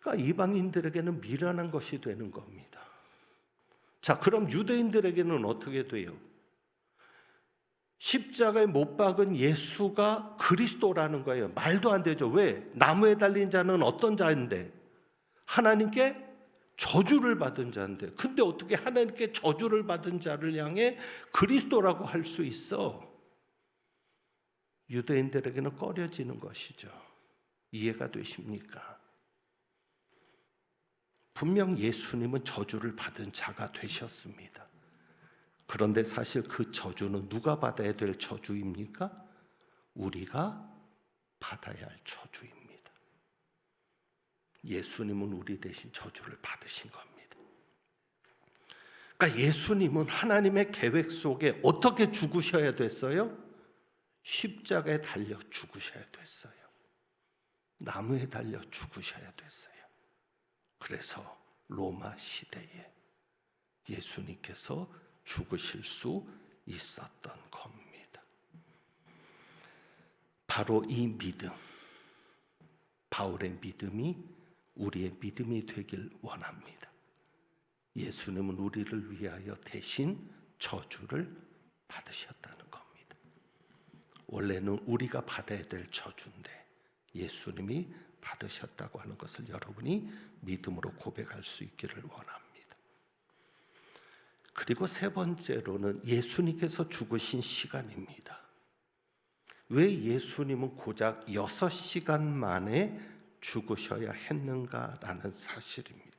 그러니까 이방인들에게는 미련한 것이 되는 겁니다. 자, 그럼 유대인들에게는 어떻게 돼요? 십자가에 못 박은 예수가 그리스도라는 거예요. 말도 안 되죠. 왜? 나무에 달린 자는 어떤 자인데? 하나님께 저주를 받은 자인데. 근데 어떻게 하나님께 저주를 받은 자를 향해 그리스도라고 할 수 있어? 유대인들에게는 꺼려지는 것이죠. 이해가 되십니까? 분명 예수님은 저주를 받은 자가 되셨습니다. 그런데 사실 그 저주는 누가 받아야 될 저주입니까? 우리가 받아야 할 저주입니다. 예수님은 우리 대신 저주를 받으신 겁니다. 그러니까 예수님은 하나님의 계획 속에 어떻게 죽으셔야 됐어요? 십자가에 달려 죽으셔야 됐어요. 나무에 달려 죽으셔야 됐어요. 그래서 로마 시대에 예수님께서 죽으실 수 있었던 겁니다. 바로 이 믿음, 바울의 믿음이 우리의 믿음이 되길 원합니다. 예수님은 우리를 위하여 대신 저주를 받으셨다는 겁니다. 원래는 우리가 받아야 될 저주인데 예수님이 받으셨다고 하는 것을 여러분이 믿음으로 고백할 수 있기를 원합니다. 그리고 세 번째로는 예수님께서 죽으신 시간입니다. 왜 예수님은 고작 6시간 만에 죽으셔야 했는가라는 사실입니다.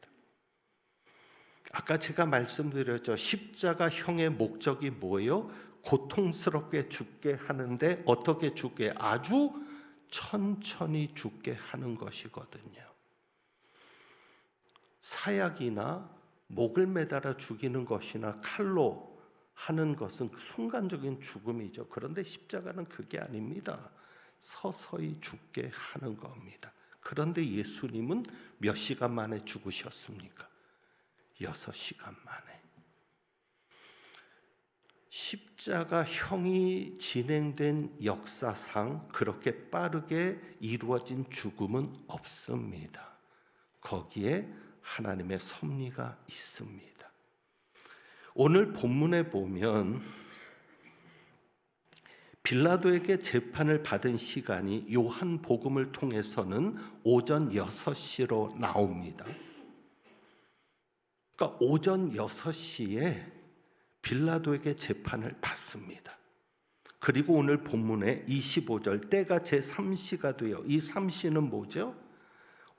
아까 제가 말씀드렸죠. 십자가형의 목적이 뭐예요? 고통스럽게 죽게 하는데 어떻게 죽게? 아주 천천히 죽게 하는 것이거든요. 사약이나 목을 매달아 죽이는 것이나 칼로 하는 것은 순간적인 죽음이죠. 그런데 십자가는 그게 아닙니다. 서서히 죽게 하는 겁니다. 그런데 예수님은 몇 시간 만에 죽으셨습니까? 6시간 만에. 십자가형이 진행된 역사상 그렇게 빠르게 이루어진 죽음은 없습니다. 거기에 하나님의 섭리가 있습니다. 오늘 본문에 보면 빌라도에게 재판을 받은 시간이 요한복음을 통해서는 오전 6시로 나옵니다. 그러니까 오전 6시에 빌라도에게 재판을 받습니다. 그리고 오늘 본문에 25절 때가 제3시가 되어, 이 3시는 뭐죠?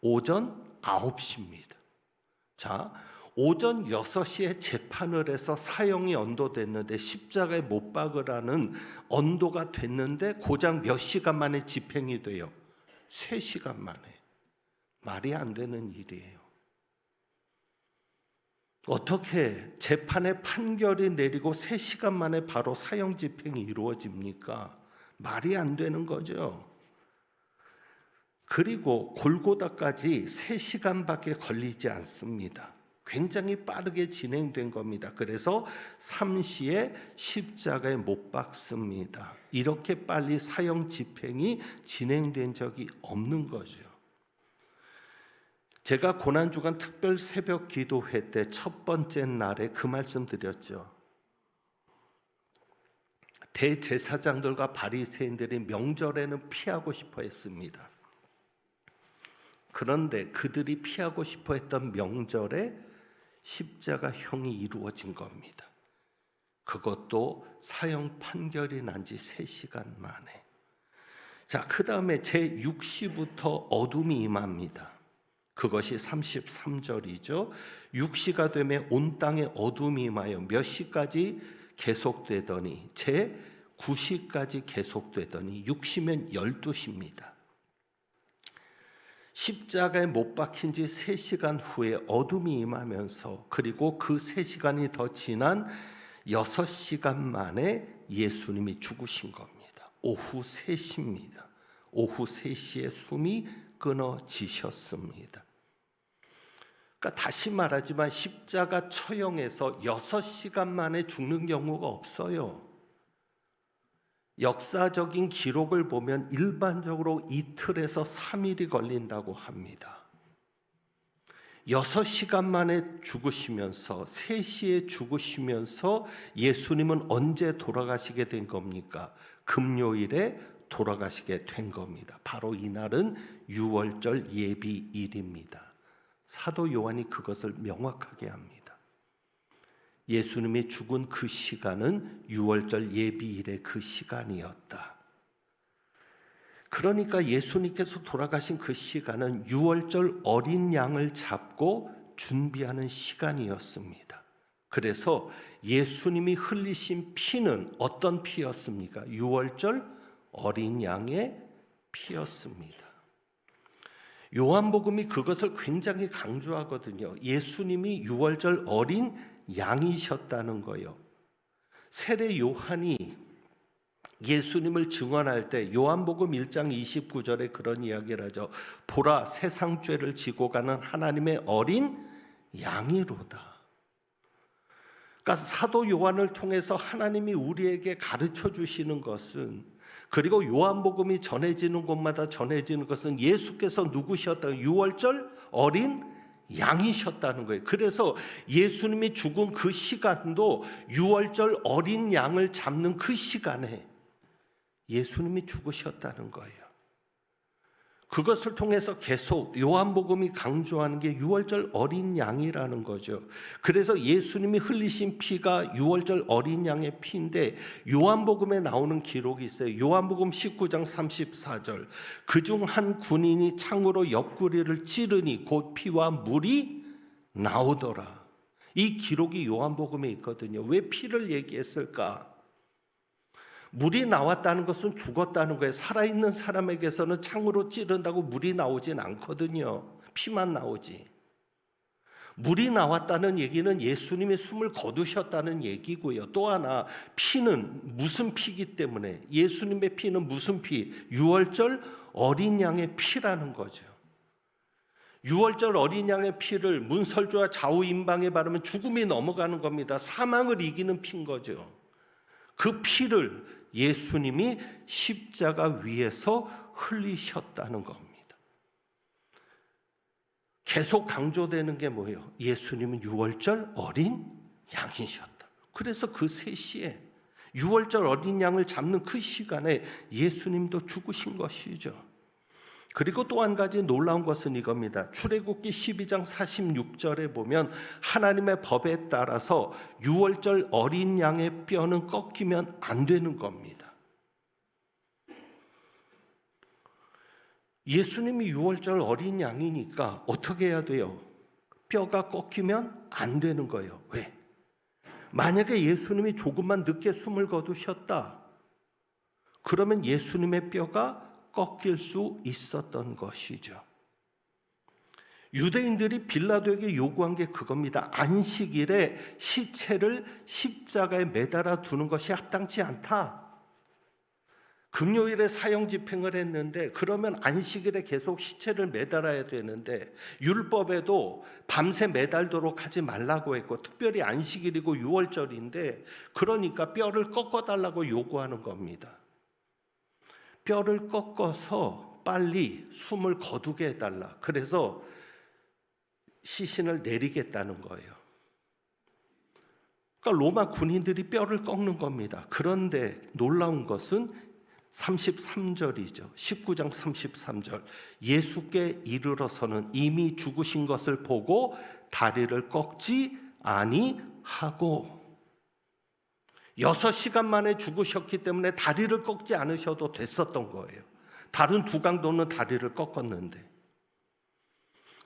오전 9시입니다. 자, 오전 6시에 재판을 해서 사형이 언도됐는데 십자가에 못 박으라는 언도가 됐는데 고작 몇 시간 만에 집행이 돼요. 3시간 만에. 말이 안 되는 일이에요. 어떻게 재판의 판결이 내리고 3시간 만에 바로 사형 집행이 이루어집니까? 말이 안 되는 거죠. 그리고 골고다까지 3시간밖에 걸리지 않습니다. 굉장히 빠르게 진행된 겁니다. 그래서 3시에 십자가에 못 박습니다. 이렇게 빨리 사형 집행이 진행된 적이 없는 거죠. 제가 고난주간 특별 새벽 기도회 때 첫 번째 날에 그 말씀 드렸죠. 대제사장들과 바리새인들이 명절에는 피하고 싶어 했습니다. 그런데 그들이 피하고 싶어 했던 명절에 십자가형이 이루어진 겁니다. 그것도 사형 판결이 난 지 3시간 만에. 자, 그 다음에 제6시부터 어둠이 임합니다. 그것이 33절이죠. 6시가 되면 온 땅에 어둠이 임하여 몇 시까지 계속되더니 제9시까지 계속되더니 6시면 12시입니다. 십자가에 못 박힌 지 3시간 후에 어둠이 임하면서 그리고 그 3시간이 더 지난 6시간 만에 예수님이 죽으신 겁니다. 오후 3시입니다. 오후 3시에 숨이 끊어지셨습니다. 그러니까 다시 말하지만 십자가 처형에서 6시간 만에 죽는 경우가 없어요. 역사적인 기록을 보면 일반적으로 이틀에서 3일이 걸린다고 합니다. 6시간 만에 죽으시면서 3시에 죽으시면서 예수님은 언제 돌아가시게 된 겁니까? 금요일에 돌아가시게 된 겁니다. 바로 이날은 유월절 예비일입니다. 사도 요한이 그것을 명확하게 합니다. 예수님이 죽은 그 시간은 유월절 예비일의 그 시간이었다. 그러니까 예수님께서 돌아가신 그 시간은 유월절 어린 양을 잡고 준비하는 시간이었습니다. 그래서 예수님이 흘리신 피는 어떤 피였습니까? 유월절 어린 양의 피였습니다. 요한복음이 그것을 굉장히 강조하거든요. 예수님이 유월절 어린 양이셨다는 거예요. 세례 요한이 예수님을 증언할 때 요한복음 1장 29절에 그런 이야기를 하죠. 보라, 세상 죄를 지고 가는 하나님의 어린 양이로다. 그러니까 사도 요한을 통해서 하나님이 우리에게 가르쳐 주시는 것은, 그리고 요한복음이 전해지는 곳마다 전해지는 것은 예수께서 누구셨다? 유월절 어린 양이셨다는 거예요. 그래서 예수님이 죽은 그 시간도 유월절 어린 양을 잡는 그 시간에 예수님이 죽으셨다는 거예요. 그것을 통해서 계속 요한복음이 강조하는 게 유월절 어린 양이라는 거죠. 그래서 예수님이 흘리신 피가 유월절 어린 양의 피인데 요한복음에 나오는 기록이 있어요. 요한복음 19장 34절. 그중 한 군인이 창으로 옆구리를 찌르니 곧 피와 물이 나오더라. 이 기록이 요한복음에 있거든요. 왜 피를 얘기했을까? 물이 나왔다는 것은 죽었다는 거예요. 살아있는 사람에게서는 창으로 찌른다고 물이 나오진 않거든요. 피만 나오지. 물이 나왔다는 얘기는 예수님이 숨을 거두셨다는 얘기고요. 또 하나 피는 무슨 피기 때문에 예수님의 피는 무슨 피? 유월절 어린 양의 피라는 거죠. 유월절 어린 양의 피를 문설주와 좌우 임방에 바르면 죽음이 넘어가는 겁니다. 사망을 이기는 피인 거죠. 그 피를 예수님이 십자가 위에서 흘리셨다는 겁니다. 계속 강조되는 게 뭐예요? 예수님은 유월절 어린 양이셨다. 그래서 그 3시에 유월절 어린 양을 잡는 그 시간에 예수님도 죽으신 것이죠. 그리고 또 한 가지 놀라운 것은 이겁니다. 출애굽기 12장 46절에 보면 하나님의 법에 따라서 유월절 어린 양의 뼈는 꺾이면 안 되는 겁니다. 예수님이 유월절 어린 양이니까 어떻게 해야 돼요? 뼈가 꺾이면 안 되는 거예요. 왜? 만약에 예수님이 조금만 늦게 숨을 거두셨다, 그러면 예수님의 뼈가 꺾일 수 있었던 것이죠. 유대인들이 빌라도에게 요구한 게 그겁니다. 안식일에 시체를 십자가에 매달아 두는 것이 합당치 않다. 금요일에 사형 집행을 했는데 그러면 안식일에 계속 시체를 매달아야 되는데 율법에도 밤새 매달도록 하지 말라고 했고, 특별히 안식일이고 유월절인데 그러니까 뼈를 꺾어달라고 요구하는 겁니다. 뼈를 꺾어서 빨리 숨을 거두게 해달라. 그래서 시신을 내리겠다는 거예요. 그러니까 로마 군인들이 뼈를 꺾는 겁니다. 그런데 놀라운 것은 33절이죠. 19장 33절. 예수께 이르러서는 이미 죽으신 것을 보고 다리를 꺾지 아니하고, 6시간 만에 죽으셨기 때문에 다리를 꺾지 않으셔도 됐었던 거예요. 다른 두 강도는 다리를 꺾었는데.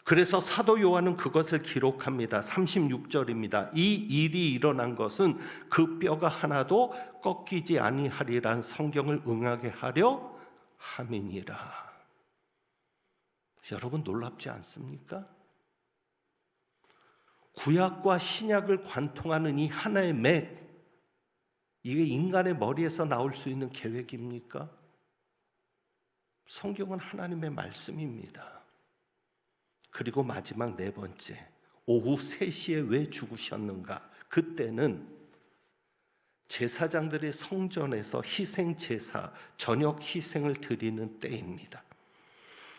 그래서 사도 요한은 그것을 기록합니다. 36절입니다. 이 일이 일어난 것은 그 뼈가 하나도 꺾이지 아니하리란 성경을 응하게 하려 함이니라. 여러분 놀랍지 않습니까? 구약과 신약을 관통하는 이 하나의 맥, 이게 인간의 머리에서 나올 수 있는 계획입니까? 성경은 하나님의 말씀입니다. 그리고 마지막 4번째, 오후 3시에 왜 죽으셨는가? 그때는 제사장들이 성전에서 희생 제사, 저녁 희생을 드리는 때입니다.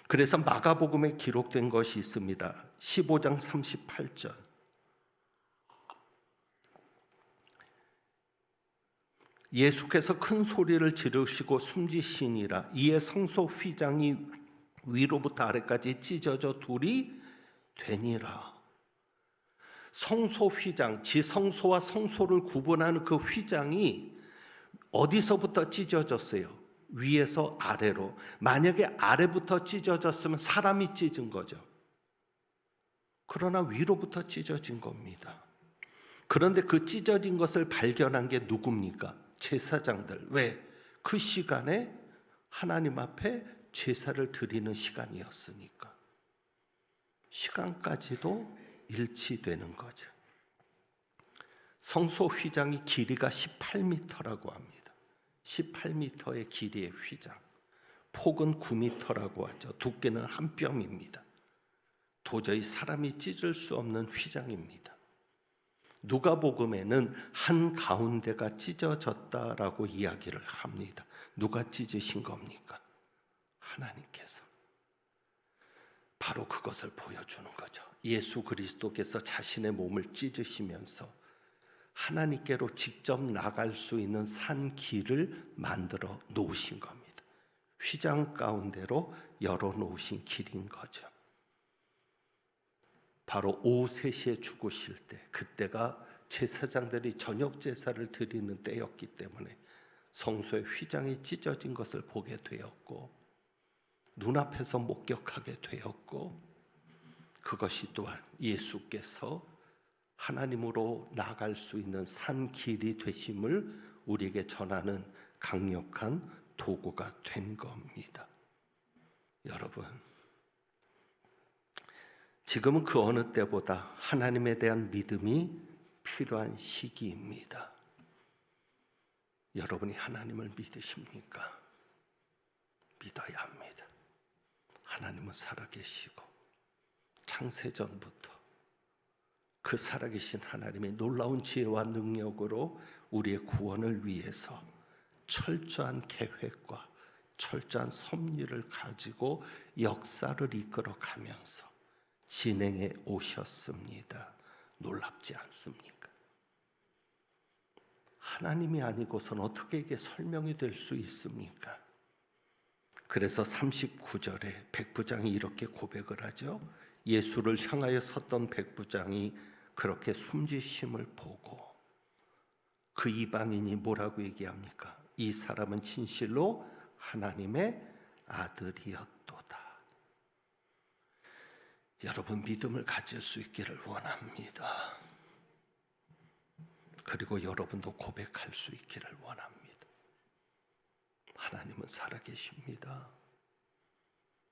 그래서 마가복음에 기록된 것이 있습니다. 15장 38절. 예수께서 큰 소리를 지르시고 숨지시니라. 이에 성소 휘장이 위로부터 아래까지 찢어져 둘이 되니라. 성소 휘장, 지성소와 성소를 구분하는 그 휘장이 어디서부터 찢어졌어요? 위에서 아래로. 만약에 아래부터 찢어졌으면 사람이 찢은 거죠. 그러나 위로부터 찢어진 겁니다. 그런데 그 찢어진 것을 발견한 게 누굽니까? 제사장들. 왜? 그 시간에 하나님 앞에 제사를 드리는 시간이었으니까. 시간까지도 일치되는 거죠. 성소 휘장이 길이가 18m라고 합니다. 18m의 길이의 휘장. 폭은 9m라고 하죠. 두께는 한 뼘입니다. 도저히 사람이 찢을 수 없는 휘장입니다. 누가복음에는 한 가운데가 찢어졌다라고 이야기를 합니다. 누가 찢으신 겁니까? 하나님께서. 바로 그것을 보여주는 거죠. 예수 그리스도께서 자신의 몸을 찢으시면서 하나님께로 직접 나갈 수 있는 산 길을 만들어 놓으신 겁니다. 휘장 가운데로 열어 놓으신 길인 거죠. 바로 오후 3시에 죽으실 때, 그때가 제사장들이 저녁 제사를 드리는 때였기 때문에 성소의 휘장이 찢어진 것을 보게 되었고, 눈앞에서 목격하게 되었고, 그것이 또한 예수께서 하나님으로 나갈 수 있는 산 길이 되심을 우리에게 전하는 강력한 도구가 된 겁니다. 여러분, 지금은 그 어느 때보다 하나님에 대한 믿음이 필요한 시기입니다. 여러분이 하나님을 믿으십니까? 믿어야 합니다. 하나님은 살아계시고 창세전부터 그 살아계신 하나님의 놀라운 지혜와 능력으로 우리의 구원을 위해서 철저한 계획과 철저한 섭리를 가지고 역사를 이끌어가면서 진행해 오셨습니다. 놀랍지 않습니까? 하나님이 아니고선 어떻게 이게 설명이 될 수 있습니까? 그래서 39절에 백부장이 이렇게 고백을 하죠. 예수를 향하여 섰던 백부장이 그렇게 숨지심을 보고 그 이방인이 뭐라고 얘기합니까? 이 사람은 진실로 하나님의 아들이었도다. 여러분, 믿음을 가질 수 있기를 원합니다. 그리고 여러분도 고백할 수 있기를 원합니다. 하나님은 살아계십니다.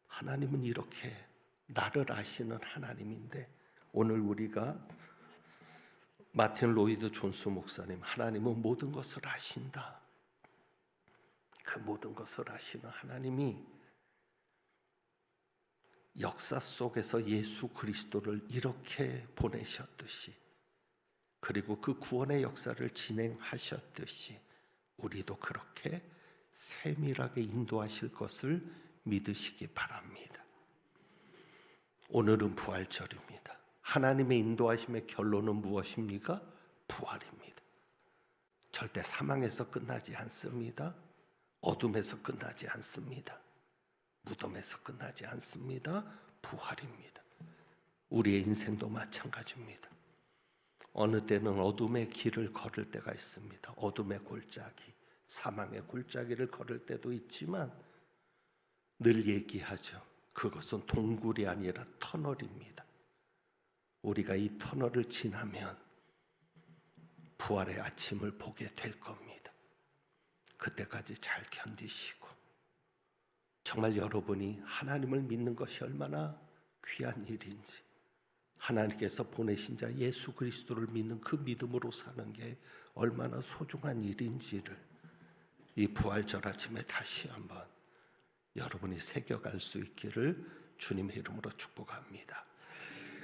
하나님은 이렇게 나를 아시는 하나님인데, 오늘 우리가 마틴 로이드 존스 목사님, 하나님은 모든 것을 아신다. 그 모든 것을 아시는 하나님이 역사 속에서 예수 그리스도를 이렇게 보내셨듯이, 그리고 그 구원의 역사를 진행하셨듯이 우리도 그렇게 세밀하게 인도하실 것을 믿으시기 바랍니다. 오늘은 부활절입니다. 하나님의 인도하심의 결론은 무엇입니까? 부활입니다. 절대 사망에서 끝나지 않습니다. 어둠에서 끝나지 않습니다. 무덤에서 끝나지 않습니다. 부활입니다. 우리의 인생도 마찬가지입니다. 어느 때는 어둠의 길을 걸을 때가 있습니다. 어둠의 골짜기, 사망의 골짜기를 걸을 때도 있지만 늘 얘기하죠. 그것은 동굴이 아니라 터널입니다. 우리가 이 터널을 지나면 부활의 아침을 보게 될 겁니다. 그때까지 잘 견디시고, 정말 여러분이 하나님을 믿는 것이 얼마나 귀한 일인지, 하나님께서 보내신 자 예수 그리스도를 믿는 그 믿음으로 사는 게 얼마나 소중한 일인지를 이 부활절 아침에 다시 한번 여러분이 새겨갈 수 있기를 주님의 이름으로 축복합니다.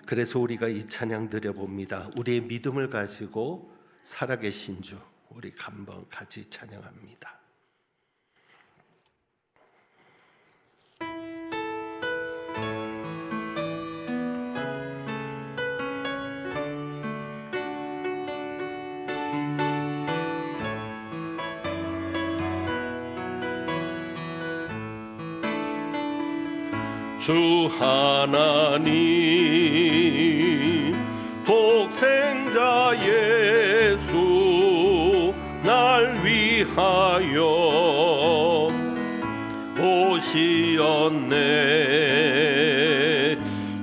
그래서 우리가 이 찬양 드려봅니다. 우리의 믿음을 가지고 살아계신 주, 우리 한번 같이 찬양합니다. 주 하나님 독생자 예수 날 위하여 오시었네.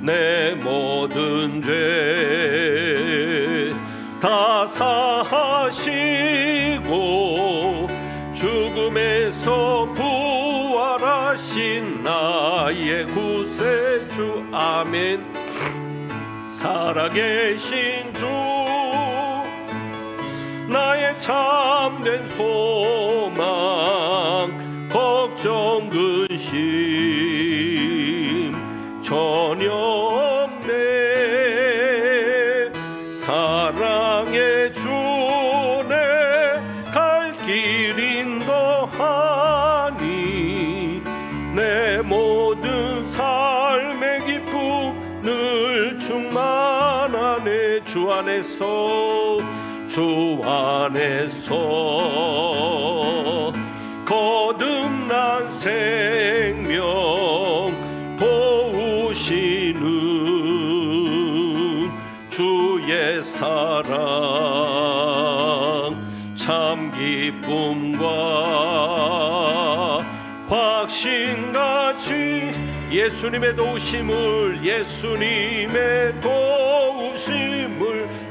내 모든 죄 다 사하시고 죽음에서 부활하신 나의 구세주. 아멘. 살아계신 주, 나의 참된 소망, 걱정 근심 전혀 없네. 사랑의 주내 갈 길 인도하니 내 모든 삶의 기쁨 늘 충만하네. 주 안에서 거듭난 생명 도우시는 주의 사랑 참 기쁨과 확신같이 예수님의 도우심을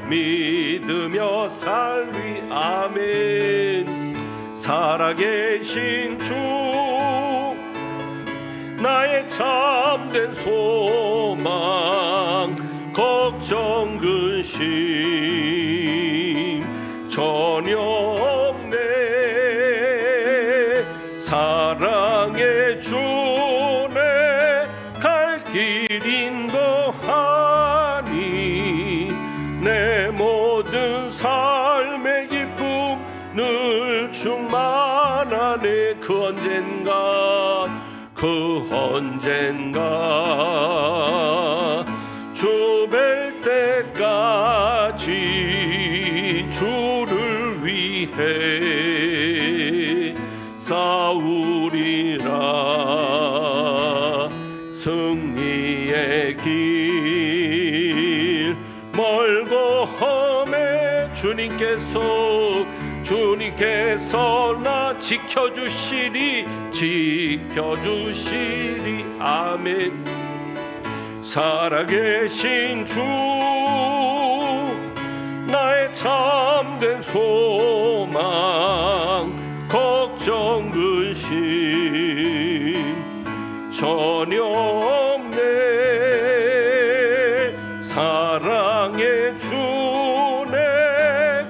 믿으며 살리. 아멘. 살아계신 주, 나의 참된 소망 걱정 근심 전혀 없네. 사랑의 주내 갈 길 인도하니 내 모든 삶의 기쁨 늘 충만하네. 그 언젠가 주 뵐 때까지 주를 위해 싸우리라. 승리의 길 멀고 험해 주님께서 나 지켜주시리 아멘. 살아계신 주 나의 참된 소망 걱정 근심 전혀 없네. 사랑의 주내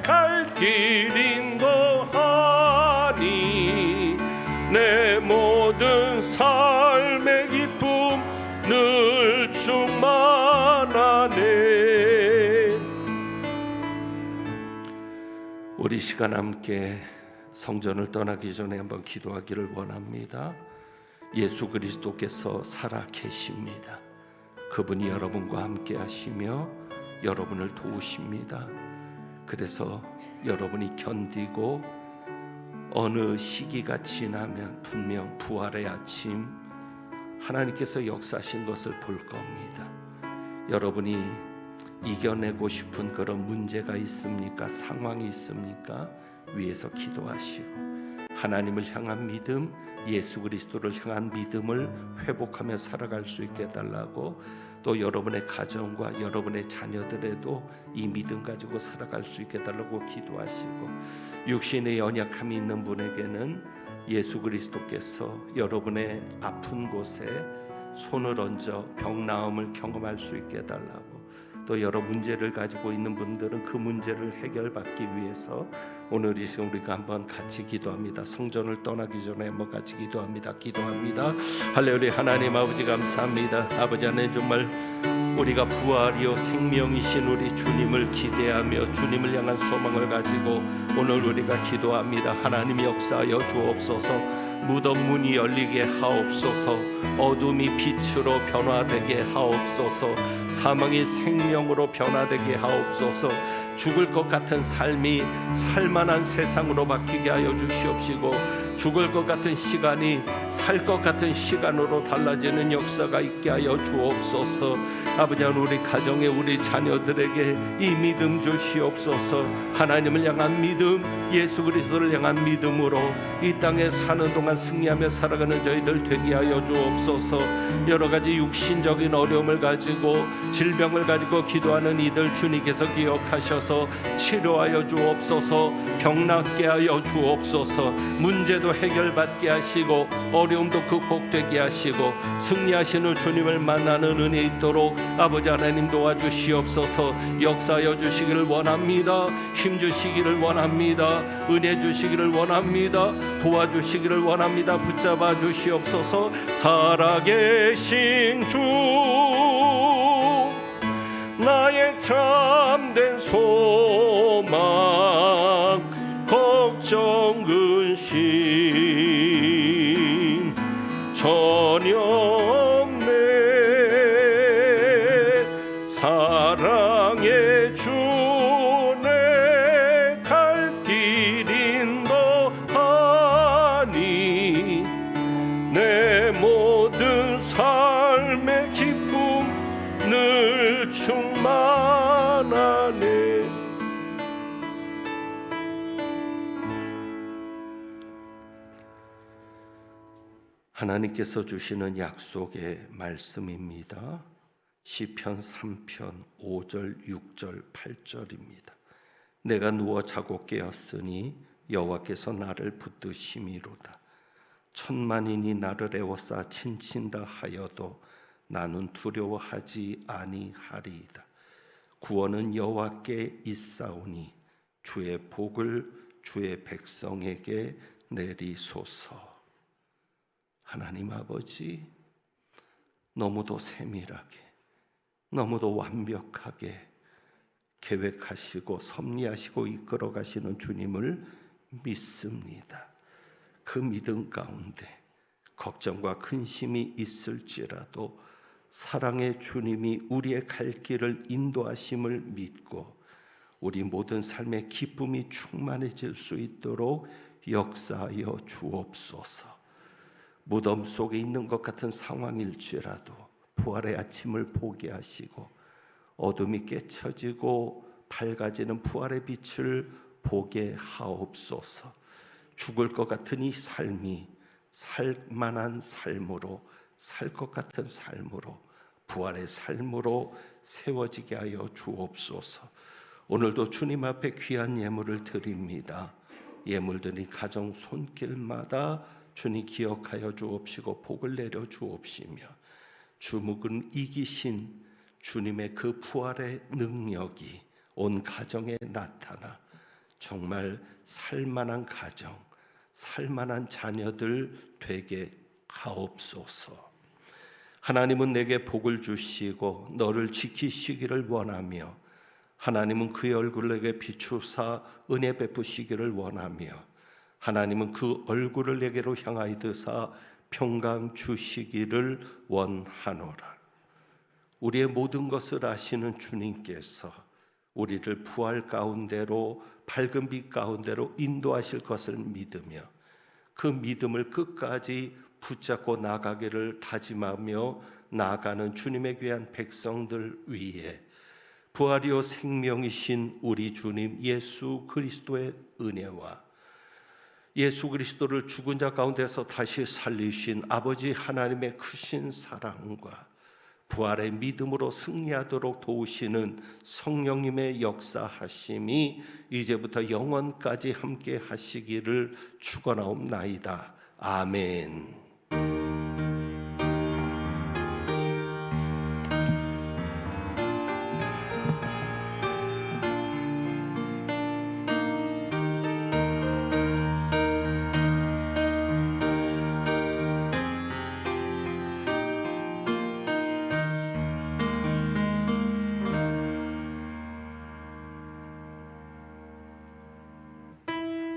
갈 길 인도하니 내 모든 삶의 기쁨 늘 충만하네. 우리 시간 함께 성전을 떠나기 전에 한번 기도하기를 원합니다. 예수 그리스도께서 살아 계십니다. 그분이 여러분과 함께 하시며 여러분을 도우십니다. 그래서 여러분이 견디고 어느 시기가 지나면 분명 부활의 아침 하나님께서 역사하신 것을 볼 겁니다. 여러분이 이겨내고 싶은 그런 문제가 있습니까? 상황이 있습니까? 위에서 기도하시고 하나님을 향한 믿음, 예수 그리스도를 향한 믿음을 회복하며 살아갈 수 있게 해달라고, 또 여러분의 가정과 여러분의 자녀들에도 이 믿음 가지고 살아갈 수 있게 해달라고 기도하시고, 육신의 연약함이 있는 분에게는 예수 그리스도께서 여러분의 아픈 곳에 손을 얹어 병 나음을 경험할 수 있게 해달라고, 또 여러 문제를 가지고 있는 분들은 그 문제를 해결받기 위해서 오늘 이 시간 우리가 한번 같이 기도합니다. 성전을 떠나기 전에 한번 같이 기도합니다. 할렐루야. 하나님 아버지 감사합니다. 아버지 하나님, 정말 우리가 부활이요 생명이신 우리 주님을 기대하며 주님을 향한 소망을 가지고 오늘 우리가 기도합니다. 하나님 역사하여 주옵소서. 무덤 문이 열리게 하옵소서. 어둠이 빛으로 변화되게 하옵소서. 사망이 생명으로 변화되게 하옵소서. 죽을 것 같은 삶이 살만한 세상으로 바뀌게 하여 주시옵시고, 죽을 것 같은 시간이 살 것 같은 시간으로 달라지는 역사가 있게 하여 주옵소서. 아버지, 우리 가정에 우리 자녀들에게 이 믿음 주시옵소서. 하나님을 향한 믿음, 예수 그리스도를 향한 믿음으로 이 땅에 사는 동안 승리하며 살아가는 저희들 되게 하여 주옵소서. 여러 가지 육신적인 어려움을 가지고 질병을 가지고 기도하는 이들 주님께서 기억하셔서 치료하여 주옵소서. 병 낫게 하여 주옵소서. 문제도 해결받게 하시고 어려움도 극복되게 하시고 승리하시는 주님을 만나는 은혜 있도록 아버지 하나님 도와주시옵소서. 역사하여 주시기를 원합니다. 힘 주시기를 원합니다. 은혜 주시기를 원합니다. 도와주시기를 원합니다. 붙잡아 주시옵소서. 살아계신 주 나의 참된 소망 걱정 근심 전혀 없네. 사랑의 주내 갈 길 인도하니 내 모든 삶의 기쁨 늘 충만하네. 하나님께서 주시는 약속의 말씀입니다. 시편 3편 5절 6절 8절입니다. 내가 누워 자고 깨었으니 여호와께서 나를 붙드심이로다. 천만인이 나를 에워싸 친친다 하여도 나는 두려워하지 아니하리이다. 구원은 여호와께 있사오니 주의 복을 주의 백성에게 내리소서. 하나님 아버지, 너무도 세밀하게, 너무도 완벽하게 계획하시고 섭리하시고 이끌어 가시는 주님을 믿습니다. 그 믿음 가운데 걱정과 근심이 있을지라도 사랑의 주님이 우리의 갈 길을 인도하심을 믿고 우리 모든 삶의 기쁨이 충만해질 수 있도록 역사하여 주옵소서. 무덤 속에 있는 것 같은 상황일지라도 부활의 아침을 보게 하시고 어둠이 깨쳐지고 밝아지는 부활의 빛을 보게 하옵소서. 죽을 것 같은 이 삶이 살만한 삶으로, 살 것 같은 삶으로, 부활의 삶으로 세워지게 하여 주옵소서. 오늘도 주님 앞에 귀한 예물을 드립니다. 예물들이 가정 손길마다 주님 기억하여 주옵시고 복을 내려 주옵시며 주묵은 이기신 주님의 그 부활의 능력이 온 가정에 나타나 정말 살만한 가정, 살만한 자녀들 되게 하옵소서. 하나님은 내게 복을 주시고 너를 지키시기를 원하며 하나님은 그의 얼굴을 내게 비추사 은혜 베푸시기를 원하며 하나님은 그 얼굴을 내게로 향하여 드사 평강 주시기를 원하노라. 우리의 모든 것을 아시는 주님께서 우리를 부활 가운데로, 밝은 빛 가운데로 인도하실 것을 믿으며 그 믿음을 끝까지 붙잡고 나가기를 다짐하며 나아가는 주님의 귀한 백성들 위에 부활이요 생명이신 우리 주님 예수 그리스도의 은혜와 예수 그리스도를 죽은 자 가운데서 다시 살리신 아버지 하나님의 크신 사랑과 부활의 믿음으로 승리하도록 도우시는 성령님의 역사하심이 이제부터 영원까지 함께 하시기를 축원하옵나이다. 아멘.